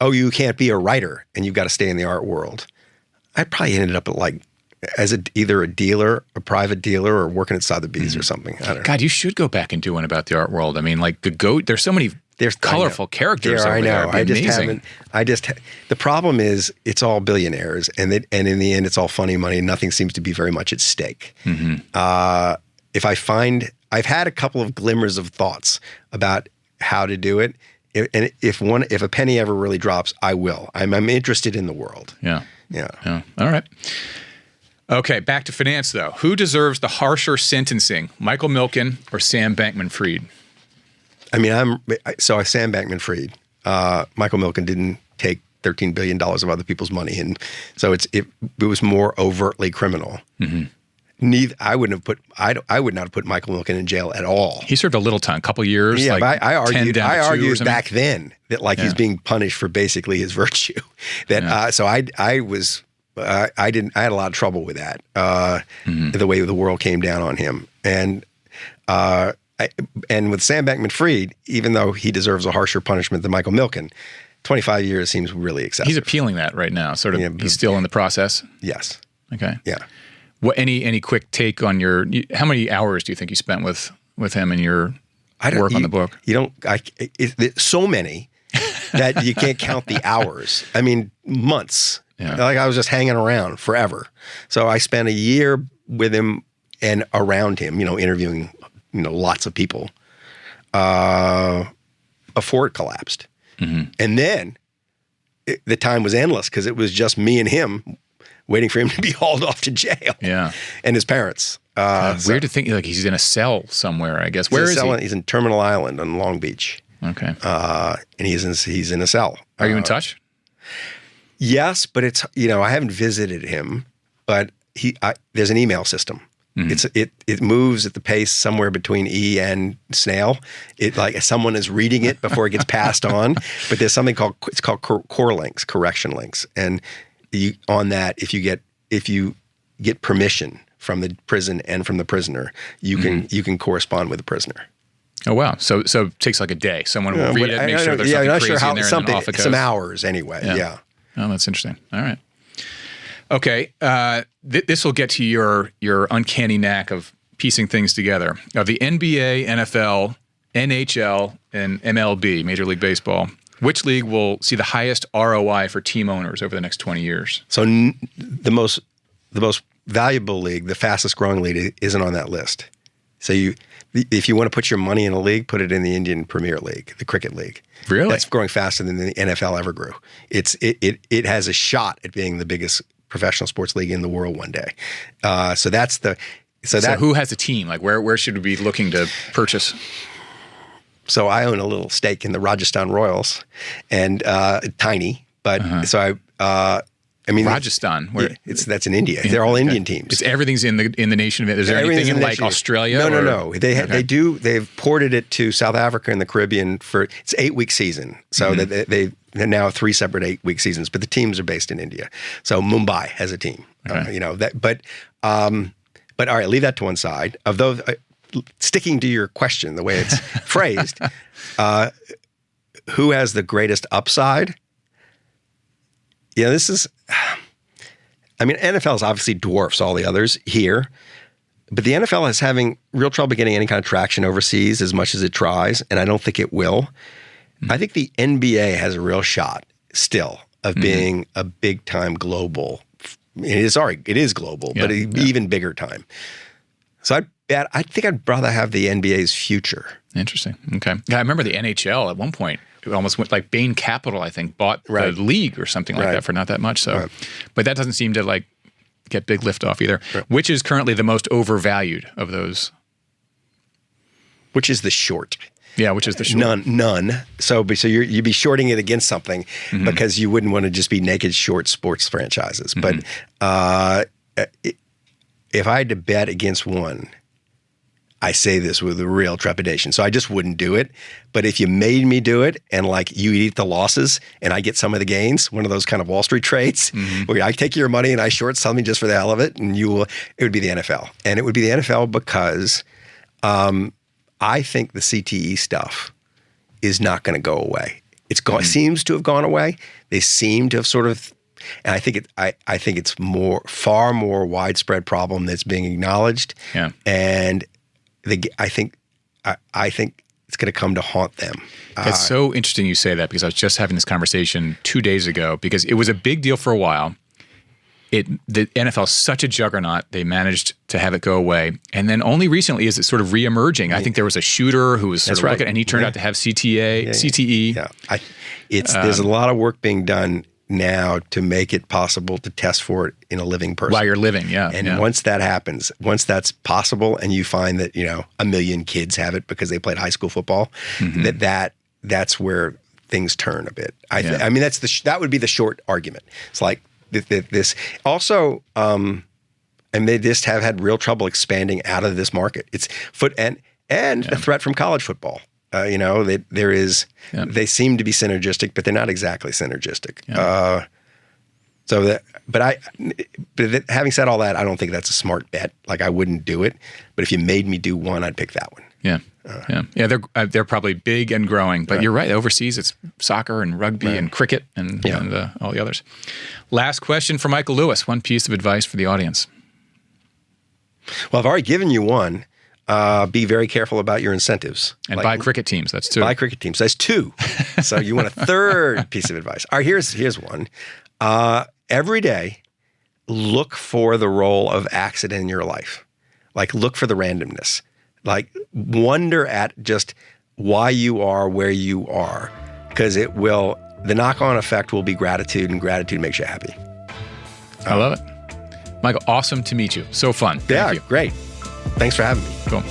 oh, you can't be a writer and you've got to stay in the art world, I probably ended up as either a dealer, a private dealer, or working at Sotheby's or something. I don't know. God, you should go back and do one about the art world. I mean, like there's so many colorful characters over there. I just haven't. The problem is it's all billionaires, and in the end, it's all funny money. And nothing seems to be very much at stake. If I've had a couple of glimmers of thoughts about how to do it, and if a penny ever really drops, I will. I'm interested in the world. Yeah. All right. Okay, back to finance, though. Who deserves the harsher sentencing, Michael Milken or Sam Bankman-Fried? I mean, Sam Bankman-Fried. Michael Milken didn't take $13 billion of other people's money, and so it was more overtly criminal. I would not have put Michael Milken in jail at all. He served a little time, a couple years. Yeah, like but I argued back then that he's being punished for basically his virtue. So I had a lot of trouble with that. The way the world came down on him, and with Sam Bankman-Fried, even though he deserves a harsher punishment than Michael Milken, 25 years seems really excessive. He's appealing that right now. He's still in the process. Yes. Okay. Yeah. What any quick take on how many hours do you think you spent with him and your work on the book? So many that you can't count the hours. I mean, months. Yeah. Like I was just hanging around forever. So I spent a year with him and around him, interviewing, lots of people before it collapsed. And then the time was endless because it was just me and him waiting for him to be hauled off to jail. Yeah. And his parents. Weird to think he's in a cell somewhere, I guess. Where is he? He's in Terminal Island on Long Beach. Okay. And he's in a cell. Are you in touch? Yes, but it's, I haven't visited him, but there's an email system. It moves at the pace somewhere between E and snail. It like someone is reading it before it gets passed on. But there's something called core links, correction links, and on that, if you get permission from the prison and from the prisoner, you can correspond with the prisoner. Oh wow! So it takes like a day. Someone will read it, make sure there's something crazy in there, and then off it goes. Some hours anyway. Yeah. Oh, that's interesting. All right. Okay, this will get to your uncanny knack of piecing things together. Of the NBA, NFL, NHL, and MLB, Major League Baseball, which league will see the highest ROI for team owners over the next 20 years? So the most valuable league, the fastest growing league, isn't on that list. So if you want to put your money in a league, put it in the Indian Premier League, the cricket league. Really? That's growing faster than the NFL ever grew. It has a shot at being the biggest professional sports league in the world one day. So who has a team? Like where should we be looking to purchase? So I own a little stake in the Rajasthan Royals, and tiny, but I mean, Rajasthan, that's in India. They're all Indian teams. It's everything in the nation. Is there anything in like Australia? No. They've ported it to South Africa and the Caribbean for it's 8-week season. So they're now 3 separate 8-week seasons, but the teams are based in India. So Mumbai has a team. Okay. But all right, leave that to one side. Of those, sticking to your question, the way it's phrased, who has the greatest upside? Yeah, NFL is obviously dwarfs all the others here, but the NFL is having real trouble getting any kind of traction overseas as much as it tries, and I don't think it will. I think the NBA has a real shot still of being a big time global. It is global, but an even bigger time. So I think I'd rather have the NBA's future. Interesting. Okay. Yeah, I remember the NHL at one point. It almost went like Bain Capital, I think, bought the league or something like that for not that much. So, but that doesn't seem to like get big lift off either. Right. Which is currently the most overvalued of those? Which is the short? Yeah, which is the short? None. So you'd be shorting it against something because you wouldn't want to just be naked short sports franchises. But if I had to bet against one, I say this with a real trepidation. So I just wouldn't do it. But if you made me do it and like you eat the losses and I get some of the gains, one of those kind of Wall Street trades where I take your money and I short something just for the hell of it, and it would be the NFL. And it would be the NFL because I think the CTE stuff is not going to go away. It's gone. Seems to have gone away. They seem to have sort of, and I think it's far more widespread problem that's being acknowledged. Yeah. And I think it's going to come to haunt them. It's so interesting you say that because I was just having this conversation 2 days ago because it was a big deal for a while. The NFL is such a juggernaut. They managed to have it go away. And then only recently is it sort of reemerging. I think there was a shooter who was sort of looking, and he turned out to have CTE. Yeah. There's a lot of work being done now to make it possible to test for it in a living person. While you're living, And once that happens, once that's possible and you find that, 1 million kids have it because they played high school football, that's where things turn a bit. I mean, that would be the short argument. It's like this also, and they just have had real trouble expanding out of this market. It's the threat from college football. They seem to be synergistic, but they're not exactly synergistic. Yeah. But having said all that, I don't think that's a smart bet. Like I wouldn't do it, but if you made me do one, I'd pick that one. Yeah. They're probably big and growing, but you're right. Overseas, it's soccer and rugby and cricket and all the others. Last question for Michael Lewis. One piece of advice for the audience. Well, I've already given you one. Be very careful about your incentives. And buy cricket teams. That's 2. Buy cricket teams. That's 2. So you want a third piece of advice. All right, here's one. Every day, look for the role of accident in your life. Like look for the randomness. Like wonder at just why you are where you are. Because the knock-on effect will be gratitude, and gratitude makes you happy. I love it. Michael, awesome to meet you. So fun. Thank you. Great. Thanks for having me. Cool.